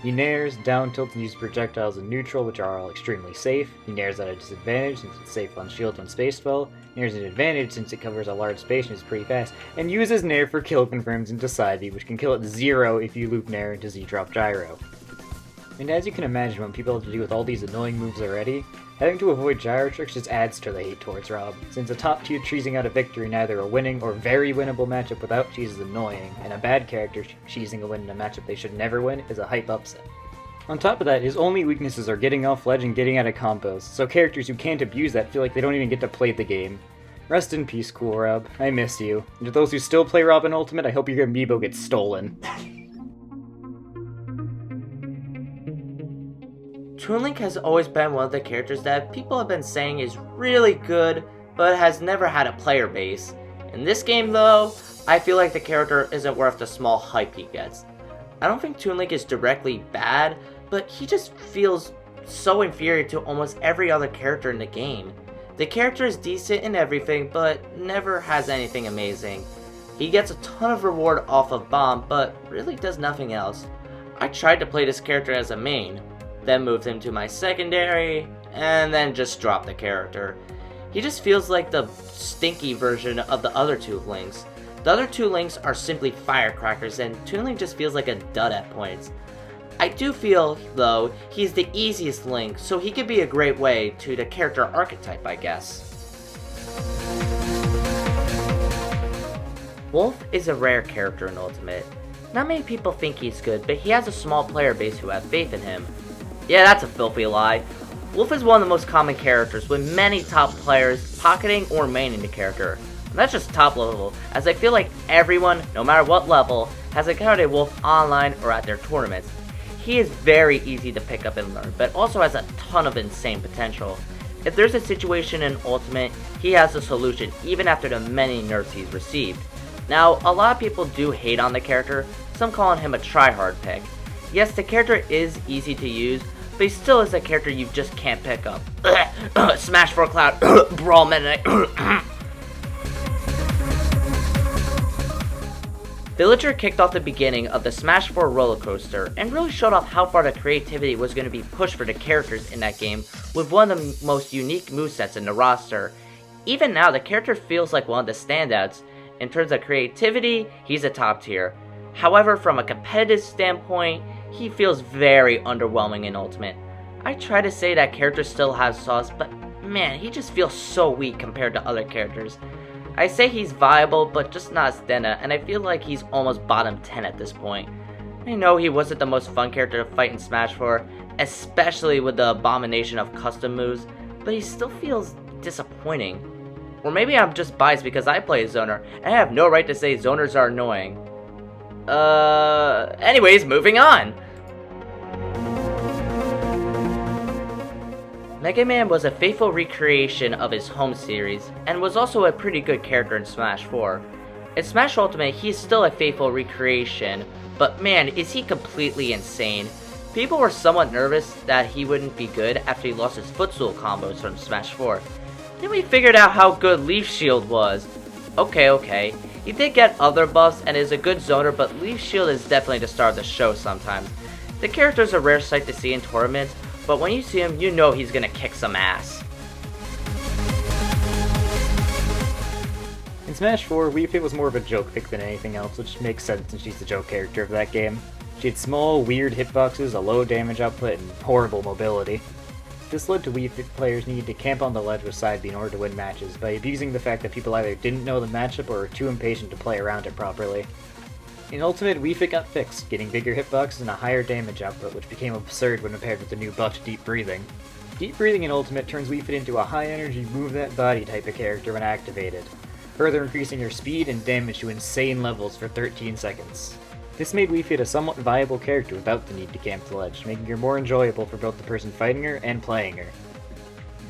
He nairs, down tilts, and uses projectiles in neutral, which are all extremely safe. He nairs at a disadvantage since it's safe on shield when spaced well. Nairs at an advantage since it covers a large space and is pretty fast. And uses Nair for kill confirms into side B, which can kill at 0 if you loop Nair into Z-drop gyro. And as you can imagine, when people have to deal with all these annoying moves already, having to avoid gyro tricks just adds to the hate towards Rob, since a top tier cheesing out a victory in either a winning or very winnable matchup without cheese is annoying, and a bad character cheesing a win in a matchup they should never win is a hype upset. On top of that, his only weaknesses are getting off ledge and getting out of combos, so characters who can't abuse that feel like they don't even get to play the game. Rest in peace, Cool Rob. I miss you. And to those who still play Robin Ultimate, I hope your amiibo gets stolen. Toon Link has always been one of the characters that people have been saying is really good, but has never had a player base. In this game though, I feel like the character isn't worth the small hype he gets. I don't think Toon Link is directly bad, but he just feels so inferior to almost every other character in the game. The character is decent in everything, but never has anything amazing. He gets a ton of reward off of Bomb, but really does nothing else. I tried to play this character as a main, then moved him to my secondary, and then just dropped the character. He just feels like the stinky version of the other two Links. The other two Links are simply firecrackers, and Toon Link just feels like a dud at points. I do feel, though, he's the easiest Link, so he could be a great way to the character archetype, I guess. Wolf is a rare character in Ultimate. Not many people think he's good, but he has a small player base who have faith in him. Yeah, that's a filthy lie. Wolf is one of the most common characters, with many top players pocketing or maining the character. And that's just top level, as I feel like everyone, no matter what level, has encountered Wolf online or at their tournaments. He is very easy to pick up and learn, but also has a ton of insane potential. If there's a situation in Ultimate, he has a solution even after the many nerfs he's received. Now, a lot of people do hate on the character, some calling him a tryhard pick. Yes, the character is easy to use, but he still is a character you just can't pick up. Smash for a Cloud, Brawl Meta Knight. Villager kicked off the beginning of the Smash 4 roller coaster and really showed off how far the creativity was going to be pushed for the characters in that game with one of the most unique movesets in the roster. Even now, the character feels like one of the standouts. In terms of creativity, he's a top tier. However, from a competitive standpoint, he feels very underwhelming in Ultimate. I try to say that character still has sauce, but man, he just feels so weak compared to other characters. I say he's viable, but just not as Stena, and I feel like he's almost bottom 10 at this point. I know he wasn't the most fun character to fight in Smash 4, especially with the abomination of custom moves, but he still feels disappointing. Or maybe I'm just biased because I play a Zoner, and I have no right to say Zoners are annoying. Anyways, moving on! Mega Man was a faithful recreation of his home series, and was also a pretty good character in Smash 4. In Smash Ultimate, he's still a faithful recreation, but man, is he completely insane. People were somewhat nervous that he wouldn't be good after he lost his footstool combos from Smash 4. Then we figured out how good Leaf Shield was. Okay, he did get other buffs and is a good zoner, but Leaf Shield is definitely the star of the show sometimes. The character is a rare sight to see in tournaments, but when you see him, you know he's gonna kick some ass. In Smash 4, Wii Fit was more of a joke pick than anything else, which makes sense since she's the joke character of that game. She had small, weird hitboxes, a low damage output, and horrible mobility. This led to Wii Fit players needing to camp on the ledge with side B in order to win matches, by abusing the fact that people either didn't know the matchup or were too impatient to play around it properly. In Ultimate, Wii Fit got fixed, getting bigger hitboxes and a higher damage output, which became absurd when paired with the new buffed Deep Breathing. Deep Breathing in Ultimate turns Wii Fit into a high-energy move-that-body type of character when activated, further increasing her speed and damage to insane levels for 13 seconds. This made Wii Fit a somewhat viable character without the need to camp the ledge, making her more enjoyable for both the person fighting her and playing her.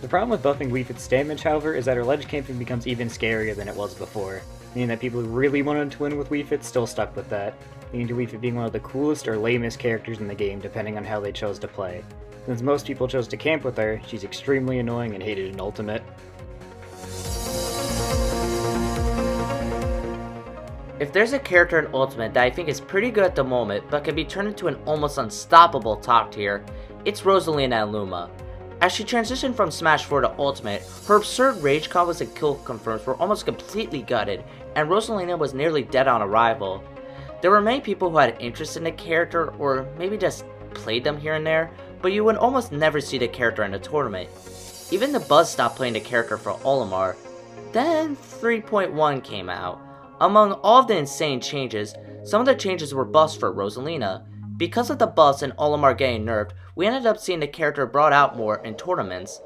The problem with buffing Wii Fit's damage, however, is that her ledge camping becomes even scarier than it was before, meaning that people who really wanted to win with Wii Fit still stuck with that, leading to Wii Fit being one of the coolest or lamest characters in the game depending on how they chose to play. Since most people chose to camp with her, she's extremely annoying and hated in Ultimate. If there's a character in Ultimate that I think is pretty good at the moment, but can be turned into an almost unstoppable top tier, it's Rosalina Luma. As she transitioned from Smash 4 to Ultimate, her absurd rage combos and kill confirms were almost completely gutted, and Rosalina was nearly dead on arrival. There were many people who had interest in the character, or maybe just played them here and there, but you would almost never see the character in a tournament. Even the Buzz stopped playing the character for Olimar. Then 3.1 came out. Among all of the insane changes, some of the changes were buffs for Rosalina. Because of the buffs and Olimar getting nerfed, we ended up seeing the character brought out more in tournaments.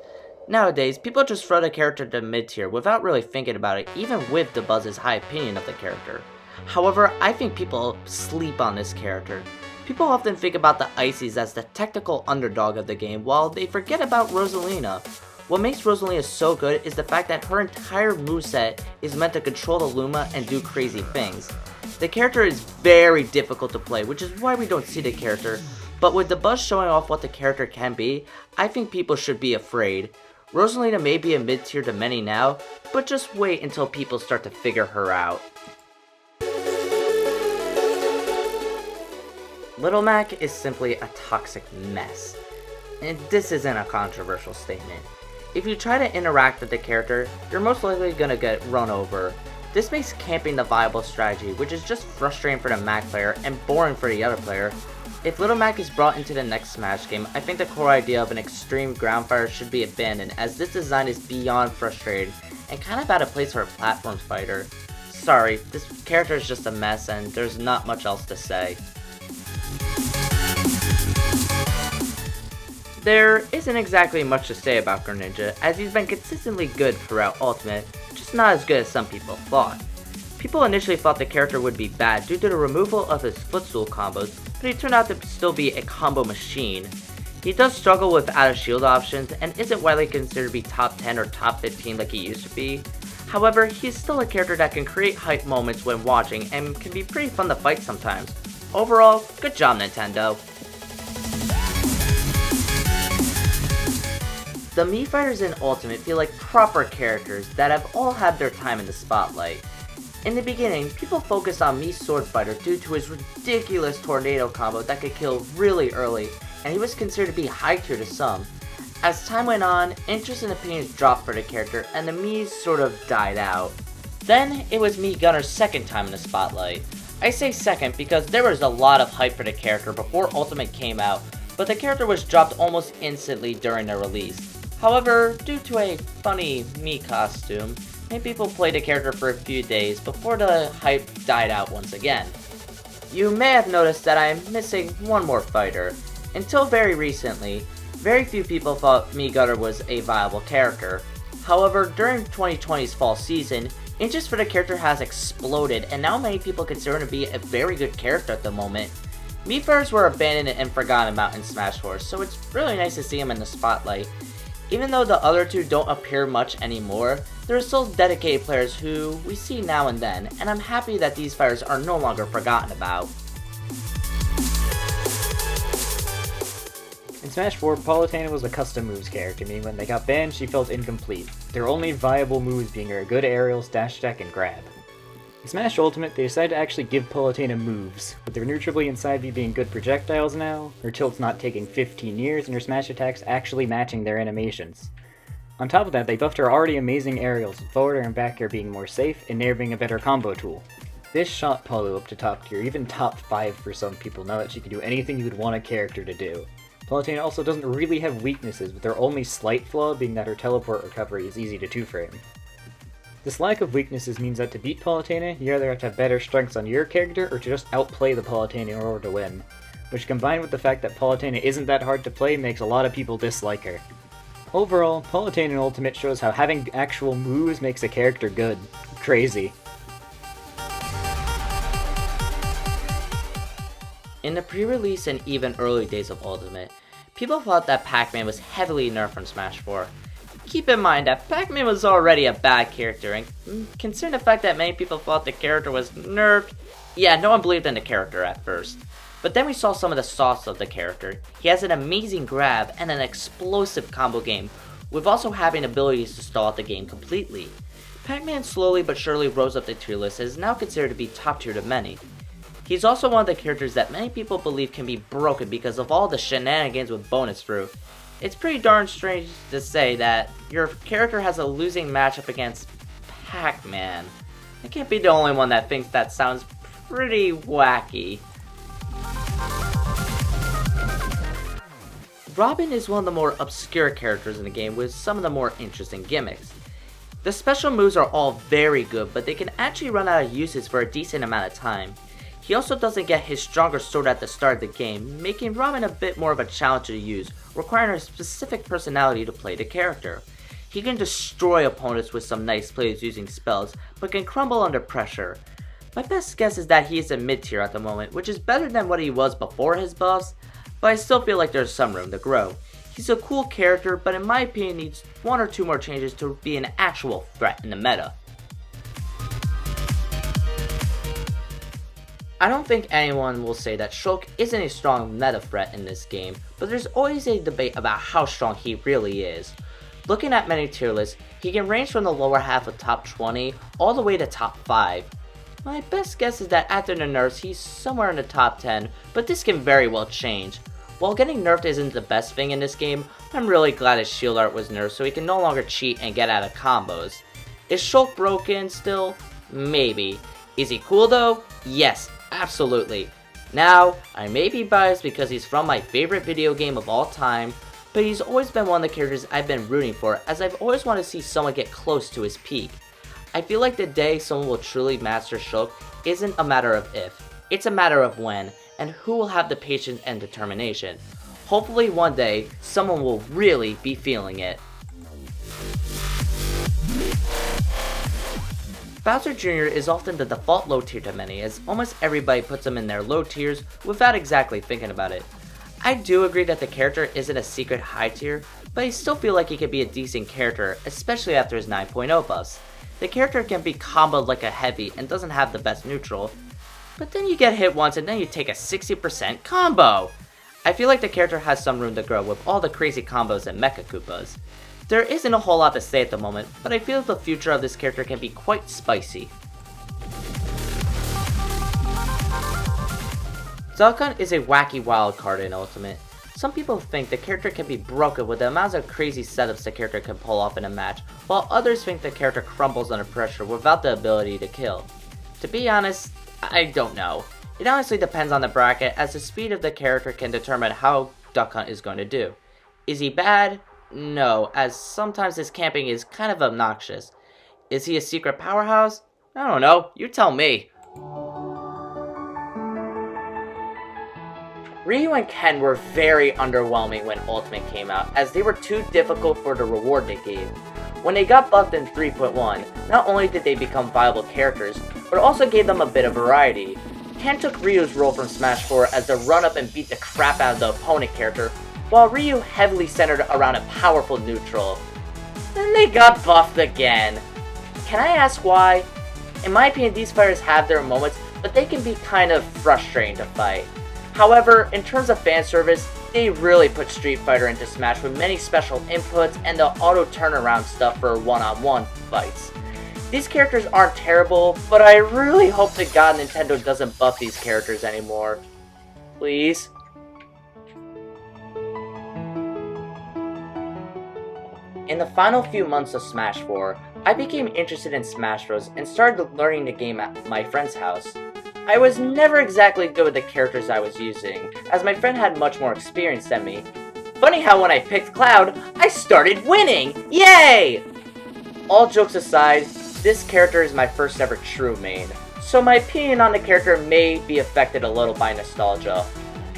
Nowadays, people just throw the character to mid tier without really thinking about it, even with the Buzz's high opinion of the character. However, I think people sleep on this character. People often think about the Ices as the technical underdog of the game, while they forget about Rosalina. What makes Rosalina so good is the fact that her entire moveset is meant to control the Luma and do crazy things. The character is very difficult to play, which is why we don't see the character, but with the Buzz showing off what the character can be, I think people should be afraid. Rosalina may be a mid tier to many now, but just wait until people start to figure her out. Little Mac is simply a toxic mess, and this isn't a controversial statement. If you try to interact with the character, you're most likely gonna get run over. This makes camping the viable strategy, which is just frustrating for the Mac player and boring for the other player. If Little Mac is brought into the next Smash game, I think the core idea of an extreme ground fire should be abandoned, as this design is beyond frustrating and kind of out of place for a platform fighter. Sorry, this character is just a mess and there's not much else to say. There isn't exactly much to say about Greninja, as he's been consistently good throughout Ultimate, just not as good as some people thought. People initially thought the character would be bad due to the removal of his footstool combos, but he turned out to still be a combo machine. He does struggle with out of shield options and isn't widely considered to be top 10 or top 15 like he used to be. However, he's still a character that can create hype moments when watching and can be pretty fun to fight sometimes. Overall, good job Nintendo. The Mii fighters in Ultimate feel like proper characters that have all had their time in the spotlight. In the beginning, people focused on Mii's Sword Fighter due to his ridiculous tornado combo that could kill really early, and he was considered to be high tier to some. As time went on, interest and opinions dropped for the character, and the Miis sort of died out. Then, it was Mii Gunner's second time in the spotlight. I say second because there was a lot of hype for the character before Ultimate came out, but the character was dropped almost instantly during the release. However, due to a funny Mii costume, many people played the character for a few days before the hype died out once again. You may have noticed that I'm missing one more fighter. Until very recently, very few people thought Mii Gunner was a viable character. However, during 2020's fall season, interest for the character has exploded, and now many people consider him to be a very good character at the moment. Mii fighters were abandoned and forgotten about in Smash 4, so it's really nice to see him in the spotlight. Even though the other two don't appear much anymore, there are still dedicated players who we see now and then, and I'm happy that these fighters are no longer forgotten about. In Smash 4, Palutena was a custom moves character, meaning when they got banned, she felt incomplete, their only viable moves being her good aerials, dash attack, and grab. In Smash Ultimate, they decided to actually give Palutena moves, with their neutral B and side B being good projectiles now, her tilts not taking 15 years, and her smash attacks actually matching their animations. On top of that, they buffed her already amazing aerials, with forward air and back air being more safe, and nair being a better combo tool. This shot Palu up to top tier, even top 5 for some people, now that she can do anything you would want a character to do. Palutena also doesn't really have weaknesses, with their only slight flaw being that her teleport recovery is easy to 2-frame. This lack of weaknesses means that to beat Palutena, you either have to have better strengths on your character or to just outplay the Palutena in order to win, which combined with the fact that Palutena isn't that hard to play makes a lot of people dislike her. Overall, Palutena in Ultimate shows how having actual moves makes a character good. Crazy. In the pre-release and even early days of Ultimate, people thought that Pac-Man was heavily nerfed from Smash 4. Keep in mind that Pac-Man was already a bad character, and considering the fact that many people thought the character was nerfed, yeah, no one believed in the character at first. But then we saw some of the sauce of the character. He has an amazing grab and an explosive combo game, with also having abilities to stall out the game completely. Pac-Man slowly but surely rose up the tier list and is now considered to be top tier to many. He's also one of the characters that many people believe can be broken because of all the shenanigans with bonus fruit. It's pretty darn strange to say that your character has a losing matchup against Pac-Man. I can't be the only one that thinks that sounds pretty wacky. Robin is one of the more obscure characters in the game with some of the more interesting gimmicks. The special moves are all very good, but they can actually run out of uses for a decent amount of time. He also doesn't get his stronger sword at the start of the game, making Robin a bit more of a challenge to use, requiring a specific personality to play the character. He can destroy opponents with some nice plays using spells, but can crumble under pressure. My best guess is that he is a mid tier at the moment, which is better than what he was before his buffs, but I still feel like there's some room to grow. He's a cool character, but in my opinion needs 1 or 2 more changes to be an actual threat in the meta. I don't think anyone will say that Shulk isn't a strong meta threat in this game, but there's always a debate about how strong he really is. Looking at many tier lists, he can range from the lower half of top 20 all the way to top 5. My best guess is that after the nerfs he's somewhere in the top 10, but this can very well change. While getting nerfed isn't the best thing in this game, I'm really glad his shield art was nerfed so he can no longer cheat and get out of combos. Is Shulk broken still? Maybe. Is he cool though? Yes, absolutely. Now, I may be biased because he's from my favorite video game of all time, but he's always been one of the characters I've been rooting for, as I've always wanted to see someone get close to his peak. I feel like the day someone will truly master Shulk isn't a matter of if, it's a matter of when, and who will have the patience and determination. Hopefully one day, someone will really be feeling it. Bowser Jr. is often the default low tier to many, as almost everybody puts him in their low tiers without exactly thinking about it. I do agree that the character isn't a secret high tier, but I still feel like he could be a decent character, especially after his 9.0 buffs. The character can be comboed like a heavy and doesn't have the best neutral, but then you get hit once and then you take a 60% combo! I feel like the character has some room to grow with all the crazy combos and Mecha Koopas. There isn't a whole lot to say at the moment, but I feel the future of this character can be quite spicy. Duck Hunt is a wacky wild card in Ultimate. Some people think the character can be broken with the amounts of crazy setups the character can pull off in a match, while others think the character crumbles under pressure without the ability to kill. To be honest, I don't know. It honestly depends on the bracket, as the speed of the character can determine how Duck Hunt is going to do. Is he bad? No, as sometimes his camping is kind of obnoxious. Is he a secret powerhouse? I don't know, you tell me. Ryu and Ken were very underwhelming when Ultimate came out, as they were too difficult for the reward they gave. When they got buffed in 3.1, not only did they become viable characters, but also gave them a bit of variety. Ken took Ryu's role from Smash 4 as the run-up and beat the crap out of the opponent character, while Ryu heavily centered around a powerful neutral. Then they got buffed again. Can I ask why? In my opinion, these fighters have their moments, but they can be kind of frustrating to fight. However, in terms of fan service, they really put Street Fighter into Smash with many special inputs and the auto turnaround stuff for one-on-one fights. These characters aren't terrible, but I really hope to God Nintendo doesn't buff these characters anymore. Please? In the final few months of Smash 4, I became interested in Smash Bros. And started learning the game at my friend's house. I was never exactly good with the characters I was using, as my friend had much more experience than me. Funny how when I picked Cloud, I started winning! Yay! All jokes aside, this character is my first ever true main, so my opinion on the character may be affected a little by nostalgia.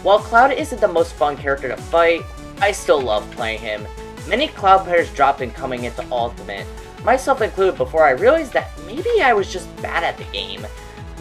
While Cloud isn't the most fun character to fight, I still love playing him. Many Cloud players dropped in coming into Ultimate, myself included, before I realized that maybe I was just bad at the game.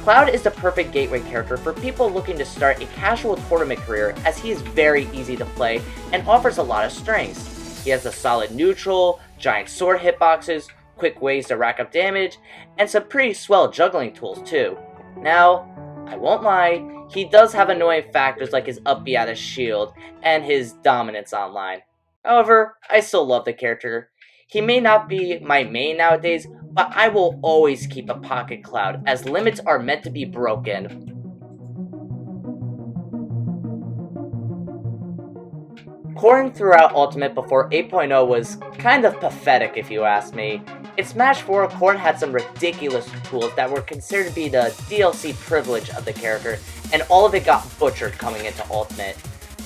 Cloud is the perfect gateway character for people looking to start a casual tournament career, as he is very easy to play and offers a lot of strengths. He has a solid neutral, giant sword hitboxes, quick ways to rack up damage, and some pretty swell juggling tools too. Now, I won't lie, he does have annoying factors like his up B out of shield and his dominance online. However, I still love the character. He may not be my main nowadays, but I will always keep a Pocket Cloud, as limits are meant to be broken. Corrin throughout Ultimate before 8.0 was kind of pathetic if you ask me. In Smash 4, Corrin had some ridiculous tools that were considered to be the DLC privilege of the character, and all of it got butchered coming into Ultimate.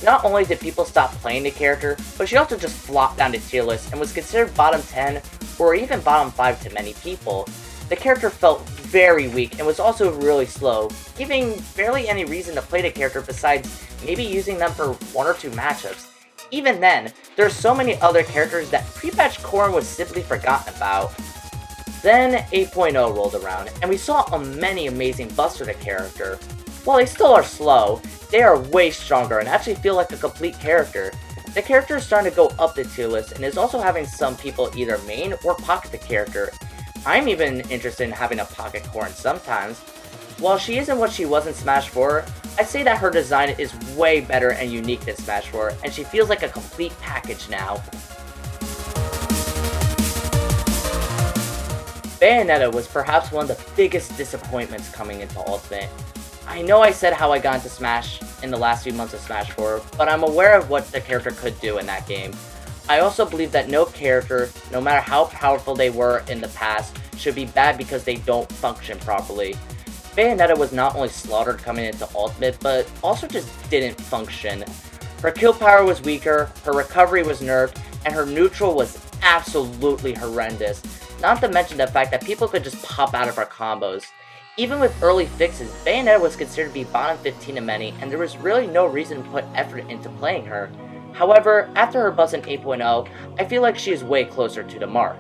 Not only did people stop playing the character, but she also just flopped down the tier list and was considered bottom 10 or even bottom 5 to many people. The character felt very weak and was also really slow, giving barely any reason to play the character besides maybe using them for 1 or 2 matchups. even then, there are so many other characters that pre-patch Corrin was simply forgotten about. Then 8.0 rolled around, and we saw many amazing buffs for the character. While they still are slow, they are way stronger and actually feel like a complete character. The character is starting to go up the tier list and is also having some people either main or pocket the character. I'm even interested in having a pocket Corrin sometimes. While she isn't what she was in Smash 4, I'd say that her design is way better and unique than Smash 4, and she feels like a complete package now. Bayonetta was perhaps one of the biggest disappointments coming into Ultimate. I know I said how I got into Smash in the last few months of Smash 4, but I'm aware of what the character could do in that game. I also believe that no character, no matter how powerful they were in the past, should be bad because they don't function properly. Bayonetta was not only slaughtered coming into Ultimate, but also just didn't function. Her kill power was weaker, her recovery was nerfed, and her neutral was absolutely horrendous. Not to mention the fact that people could just pop out of her combos. Even with early fixes, Bayonetta was considered to be bottom 15 of many, and there was really no reason to put effort into playing her. However, after her buffs in 8.0, I feel like she is way closer to the mark.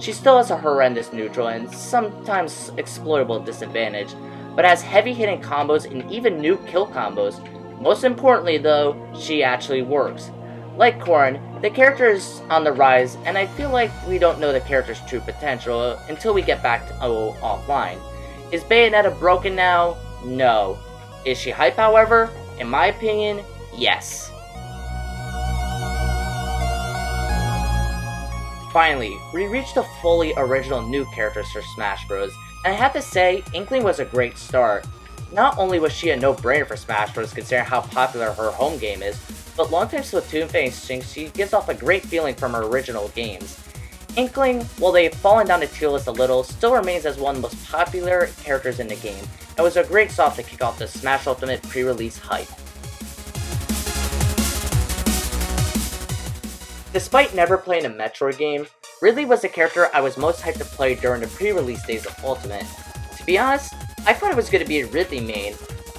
She still has a horrendous neutral and sometimes exploitable disadvantage, but has heavy hitting combos and even new kill combos. Most importantly though, she actually works. Like Corrin, the character is on the rise, and I feel like we don't know the character's true potential until we get back to offline. Is Bayonetta broken now? No. Is she hype, however? In my opinion, yes. Finally, we reached the fully original new characters for Smash Bros, and I have to say, Inkling was a great start. Not only was she a no-brainer for Smash Bros considering how popular her home game is, but longtime Splatoon fans think she gives off a great feeling from her original games. Inkling, while they have fallen down the tier list a little, still remains as one of the most popular characters in the game, and was a great start to kick off the Smash Ultimate pre-release hype. Despite never playing a Metroid game, Ridley was the character I was most hyped to play during the pre-release days of Ultimate. To be honest, I thought it was going to be a Ridley main,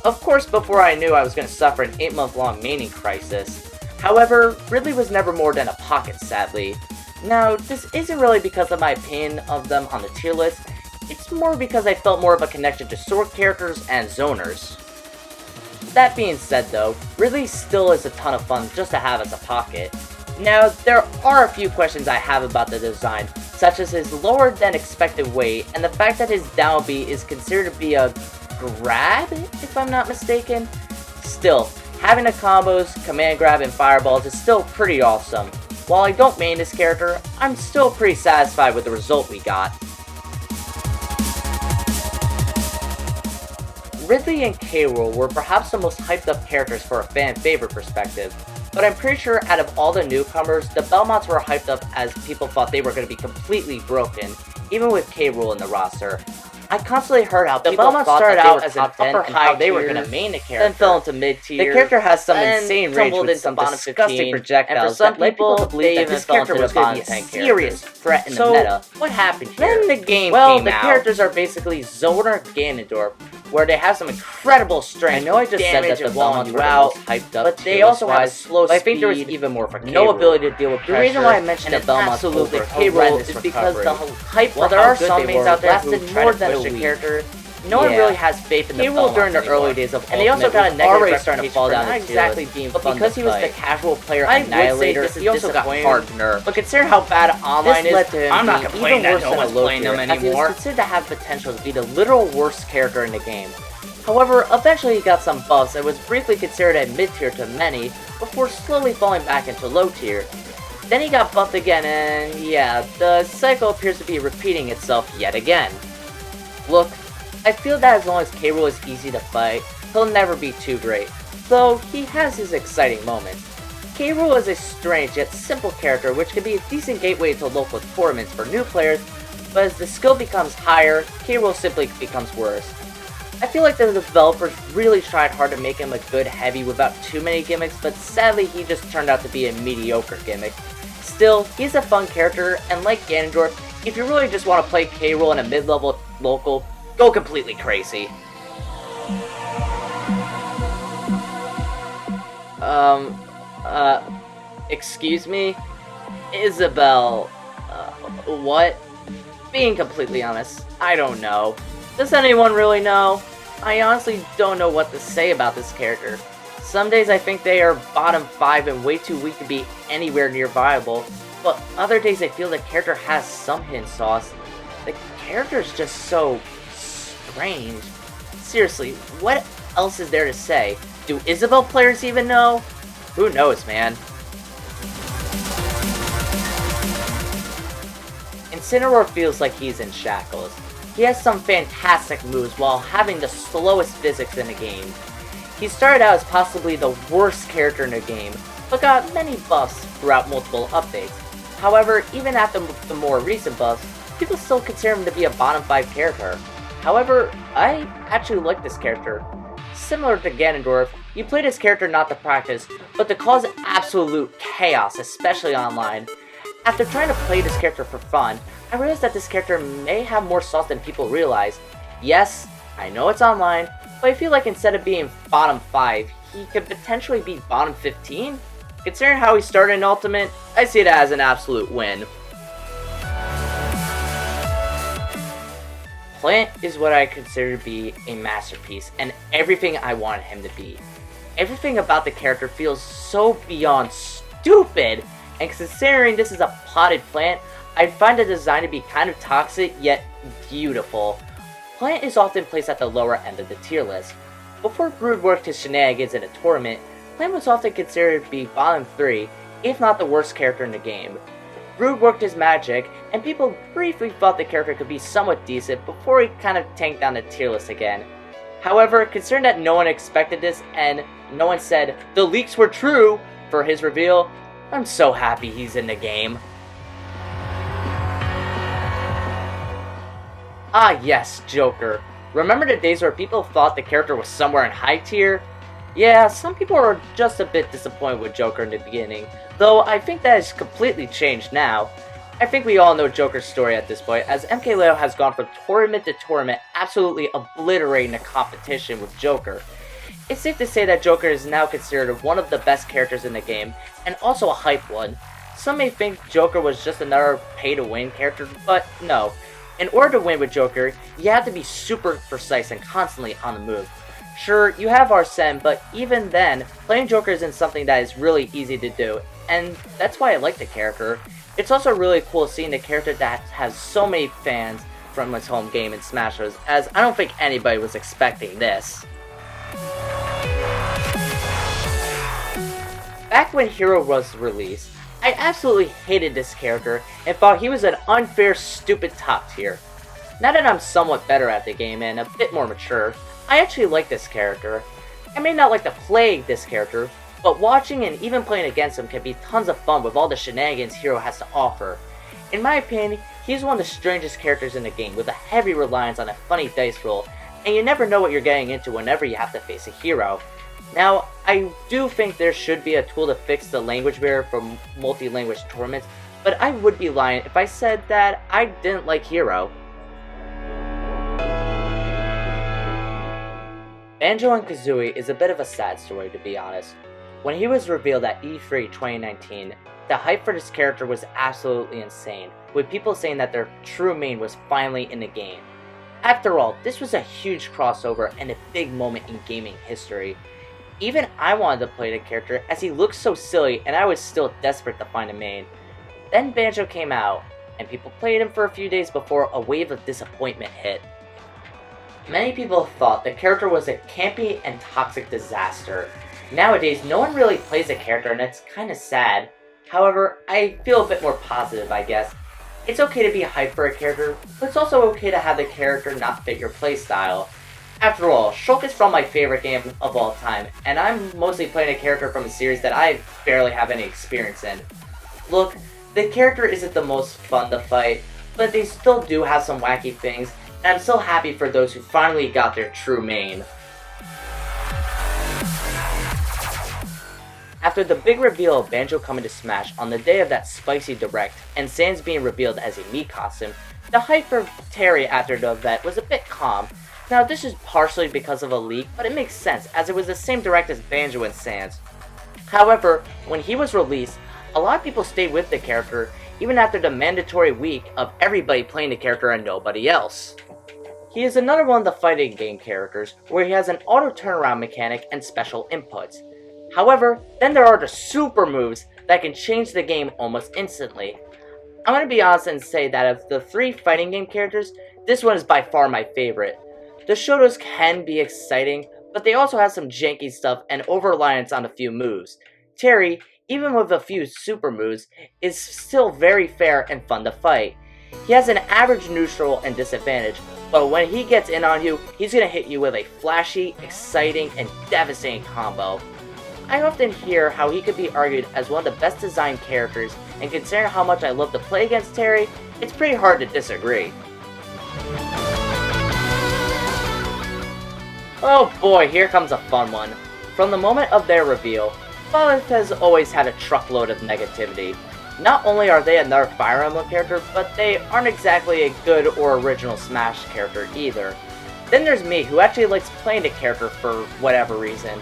of course before I knew I was going to suffer an 8-month-long maining crisis. However, Ridley was never more than a pocket, sadly. Now, this isn't really because of my opinion of them on the tier list, it's more because I felt more of a connection to sword characters and zoners. That being said though, Ridley still is a ton of fun just to have as a pocket. Now, there are a few questions I have about the design, such as his lower than expected weight, and the fact that his down B is considered to be a grab, if I'm not mistaken. Still, having the combos, command grab, and fireballs is still pretty awesome. While I don't main this character, I'm still pretty satisfied with the result we got. Ridley and K. Rool were perhaps the most hyped up characters for a fan favorite perspective, but I'm pretty sure out of all the newcomers, the Belmonts were hyped up as people thought they were going to be completely broken, even with K. Rool in the roster. I constantly heard how people thought started out as an upper high they were going to main the character, then fell into mid tier. The character has some insane range with some disgusting projectiles, and for some people to believe that this character was going to be a serious threat in the meta. What happened here? Then the game came out. The characters are basically Zoner Ganondorf, where they have some incredible strength. I know I just said that the Belmonts were the most hyped up, but they also have slow speed. I think there was even more for no ability to deal with pressure. The reason why I mentioned the Belmonts absolutely K. Rool is because the hype. While there are some mains out there who more than a character, no one really has faith in the Belmonts during the early days of Ultimate, and they also got a negative reputation for not exactly being fun to play. But because he was the casual player Annihilator, he also got hard nerfed. But consider how bad online is, I'm not complaining that no one's playing them anymore, as he was considered to have potential to be the literal worst character in the game. However, eventually he got some buffs and was briefly considered at mid-tier to many, before slowly falling back into low tier. Then he got buffed again, and yeah, the cycle appears to be repeating itself yet again. Look, I feel that as long as K. Rool is easy to fight, he'll never be too great, though he has his exciting moments. K. Rool is a strange yet simple character which can be a decent gateway to local tournaments for new players, but as the skill becomes higher, K. Rool simply becomes worse. I feel like the developers really tried hard to make him a good heavy without too many gimmicks, but sadly he just turned out to be a mediocre gimmick. Still, he's a fun character, and like Ganondorf, if you really just want to play K. Rool in a mid-level local, go completely crazy. Excuse me? Isabel... what? Being completely honest, I don't know. Does anyone really know? I honestly don't know what to say about this character. Some days I think they are bottom 5 and way too weak to be anywhere near viable, but other days I feel the character has some hidden sauce. The character is just so strange. Seriously, what else is there to say? Do Isabel players even know? Who knows, man? Incineroar feels like he's in shackles. He has some fantastic moves while having the slowest physics in the game. He started out as possibly the worst character in the game, but got many buffs throughout multiple updates. However, even after the more recent buffs, people still consider him to be a bottom 5 character. However, I actually like this character. Similar to Ganondorf, you play this character not to practice, but to cause absolute chaos, especially online. After trying to play this character for fun, I realized that this character may have more sauce than people realize. Yes, I know it's online, but I feel like instead of being bottom 5, he could potentially be bottom 15? Considering how he started in Ultimate, I see it as an absolute win. Plant is what I consider to be a masterpiece, and everything I wanted him to be. Everything about the character feels so beyond stupid, and considering this is a potted plant, I find the design to be kind of toxic, yet beautiful. Plant is often placed at the lower end of the tier list. Before Brood worked his shenanigans in a tournament, Plant was often considered to be bottom 3, if not the worst character in the game. Brood worked his magic, and people briefly thought the character could be somewhat decent before he kind of tanked down the tier list again. However, considering that no one expected this, and no one said, "The leaks were true," for his reveal, I'm so happy he's in the game. Ah yes, Joker. Remember the days where people thought the character was somewhere in high tier? Yeah, some people were just a bit disappointed with Joker in the beginning, though I think that has completely changed now. I think we all know Joker's story at this point, as MKLeo has gone from tournament to tournament, absolutely obliterating the competition with Joker. It's safe to say that Joker is now considered one of the best characters in the game, and also a hype one. Some may think Joker was just another pay-to-win character, but no. In order to win with Joker, you have to be super precise and constantly on the move. Sure, you have Arsene, but even then, playing Joker isn't something that is really easy to do, and that's why I like the character. It's also really cool seeing the character that has so many fans from its home game in Smash Bros., as I don't think anybody was expecting this. Back when Hero was released, I absolutely hated this character and thought he was an unfair, stupid top tier. Now that I'm somewhat better at the game and a bit more mature, I actually like this character. I may not like to play this character, but watching and even playing against him can be tons of fun with all the shenanigans Hero has to offer. In my opinion, he's one of the strangest characters in the game, with a heavy reliance on a funny dice roll, and you never know what you're getting into whenever you have to face a hero. Now, I do think there should be a tool to fix the language barrier for multi-language tournaments, but I would be lying if I said that I didn't like Hero. Banjo-Kazooie is a bit of a sad story, to be honest. When he was revealed at E3 2019, the hype for this character was absolutely insane, with people saying that their true main was finally in the game. After all, this was a huge crossover and a big moment in gaming history. Even I wanted to play the character as he looked so silly, and I was still desperate to find a main. Then Banjo came out, and people played him for a few days before a wave of disappointment hit. Many people thought the character was a campy and toxic disaster. Nowadays, no one really plays the character, and it's kinda sad. However, I feel a bit more positive, I guess. It's okay to be hyped for a character, but it's also okay to have the character not fit your playstyle. After all, Shulk is from my favorite game of all time, and I'm mostly playing a character from a series that I barely have any experience in. Look, the character isn't the most fun to fight, but they still do have some wacky things, and I'm so happy for those who finally got their true main. After the big reveal of Banjo coming to Smash on the day of that spicy direct, and Sans being revealed as a Mii costume, the hype for Terry after the event was a bit calm. Now this is partially because of a leak, but it makes sense as it was the same direct as Banjo and Sans. However, when he was released, A lot of people stay with the character even after the mandatory week of everybody playing the character and nobody else. He is another one of the fighting game characters where he has an auto turnaround mechanic and special inputs. However, then there are the super moves that can change the game almost instantly. I'm going to be honest and say that of the 3 fighting game characters, this one is by far my favorite. The Shotos can be exciting, but they also have some janky stuff and over-reliance on a few moves. Terry, even with a few super moves, is still very fair and fun to fight. He has an average neutral and disadvantage, but when he gets in on you, he's going to hit you with a flashy, exciting, and devastating combo. I often hear how he could be argued as one of the best designed characters, and considering how much I love to play against Terry, it's pretty hard to disagree. Oh boy, here comes a fun one. From the moment of their reveal, Violet has always had a truckload of negativity. Not only are they another Fire Emblem character, but they aren't exactly a good or original Smash character either. Then there's me, who actually likes playing the character for whatever reason.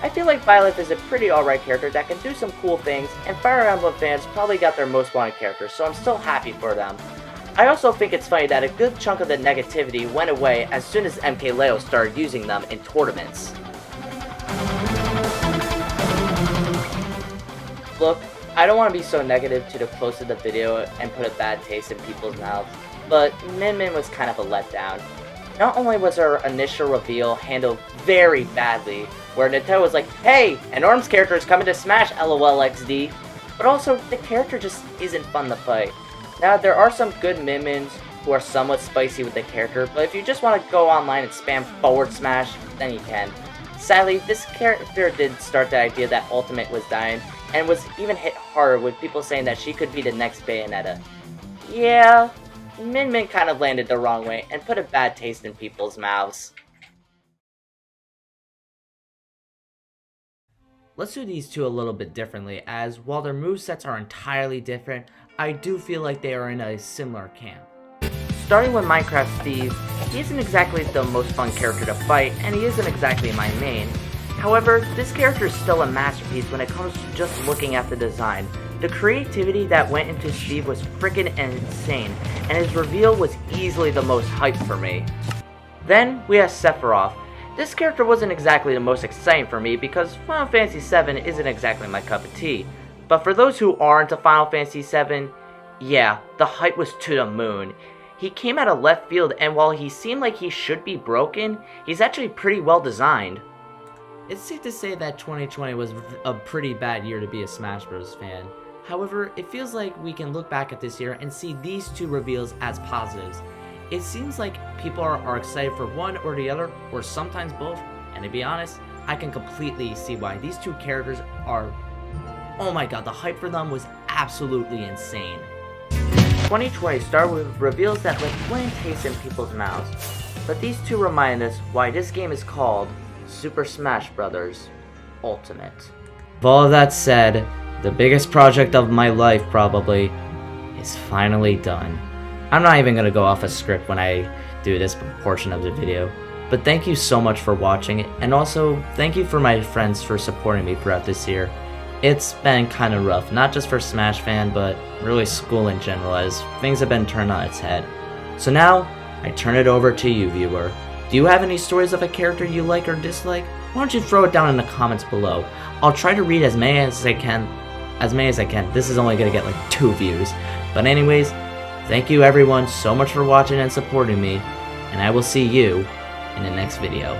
I feel like Violet is a pretty alright character that can do some cool things, and Fire Emblem fans probably got their most wanted character, so I'm still happy for them. I also think it's funny that a good chunk of the negativity went away as soon as MKLeo started using them in tournaments. Look, I don't want to be so negative to the close of the video and put a bad taste in people's mouths, but Min Min was kind of a letdown. Not only was her initial reveal handled very badly, where Nintendo was like, hey, an ARMS character is coming to Smash LOLXD, but also the character just isn't fun to fight. Now, there are some good Min Mins who are somewhat spicy with the character, but if you just want to go online and spam forward smash, then you can. Sadly, this character did start the idea that Ultimate was dying, and was even hit hard with people saying that she could be the next Bayonetta. Yeah, Min Min kind of landed the wrong way and put a bad taste in people's mouths. Let's do these two a little bit differently, as while their movesets are entirely different, I do feel like they are in a similar camp. Starting with Minecraft Steve, he isn't exactly the most fun character to fight, and he isn't exactly my main. However, this character is still a masterpiece when it comes to just looking at the design. The creativity that went into Steve was freaking insane, and his reveal was easily the most hype for me. Then, we have Sephiroth. This character wasn't exactly the most exciting for me because Final Fantasy VII isn't exactly my cup of tea. But for those who are into Final Fantasy VII, yeah, the hype was to the moon. He came out of left field, and while he seemed like he should be broken, he's actually pretty well designed. It's safe to say that 2020 was a pretty bad year to be a Smash Bros. Fan. However, it feels like we can look back at this year and see these two reveals as positives. It seems like people are excited for one or the other, or sometimes both, and to be honest, I can completely see why. These two characters are, oh my god, the hype for them was absolutely insane. 2020 started with reveals that left bland taste in people's mouths, but these two remind us why this game is called Super Smash Bros. Ultimate. With all of that said, the biggest project of my life probably is finally done. I'm not even going to go off a script when I do this portion of the video, but thank you so much for watching it, and also thank you for my friends for supporting me throughout this year. It's been kind of rough, not just for Smash Fan, but really school in general, as things have been turned on its head. So now, I turn it over to you, viewer. Do you have any stories of a character you like or dislike? Why don't you throw it down in the comments below? I'll try to read as many as I can. This is only going to get like 2 views. But anyways, thank you everyone so much for watching and supporting me, and I will see you in the next video.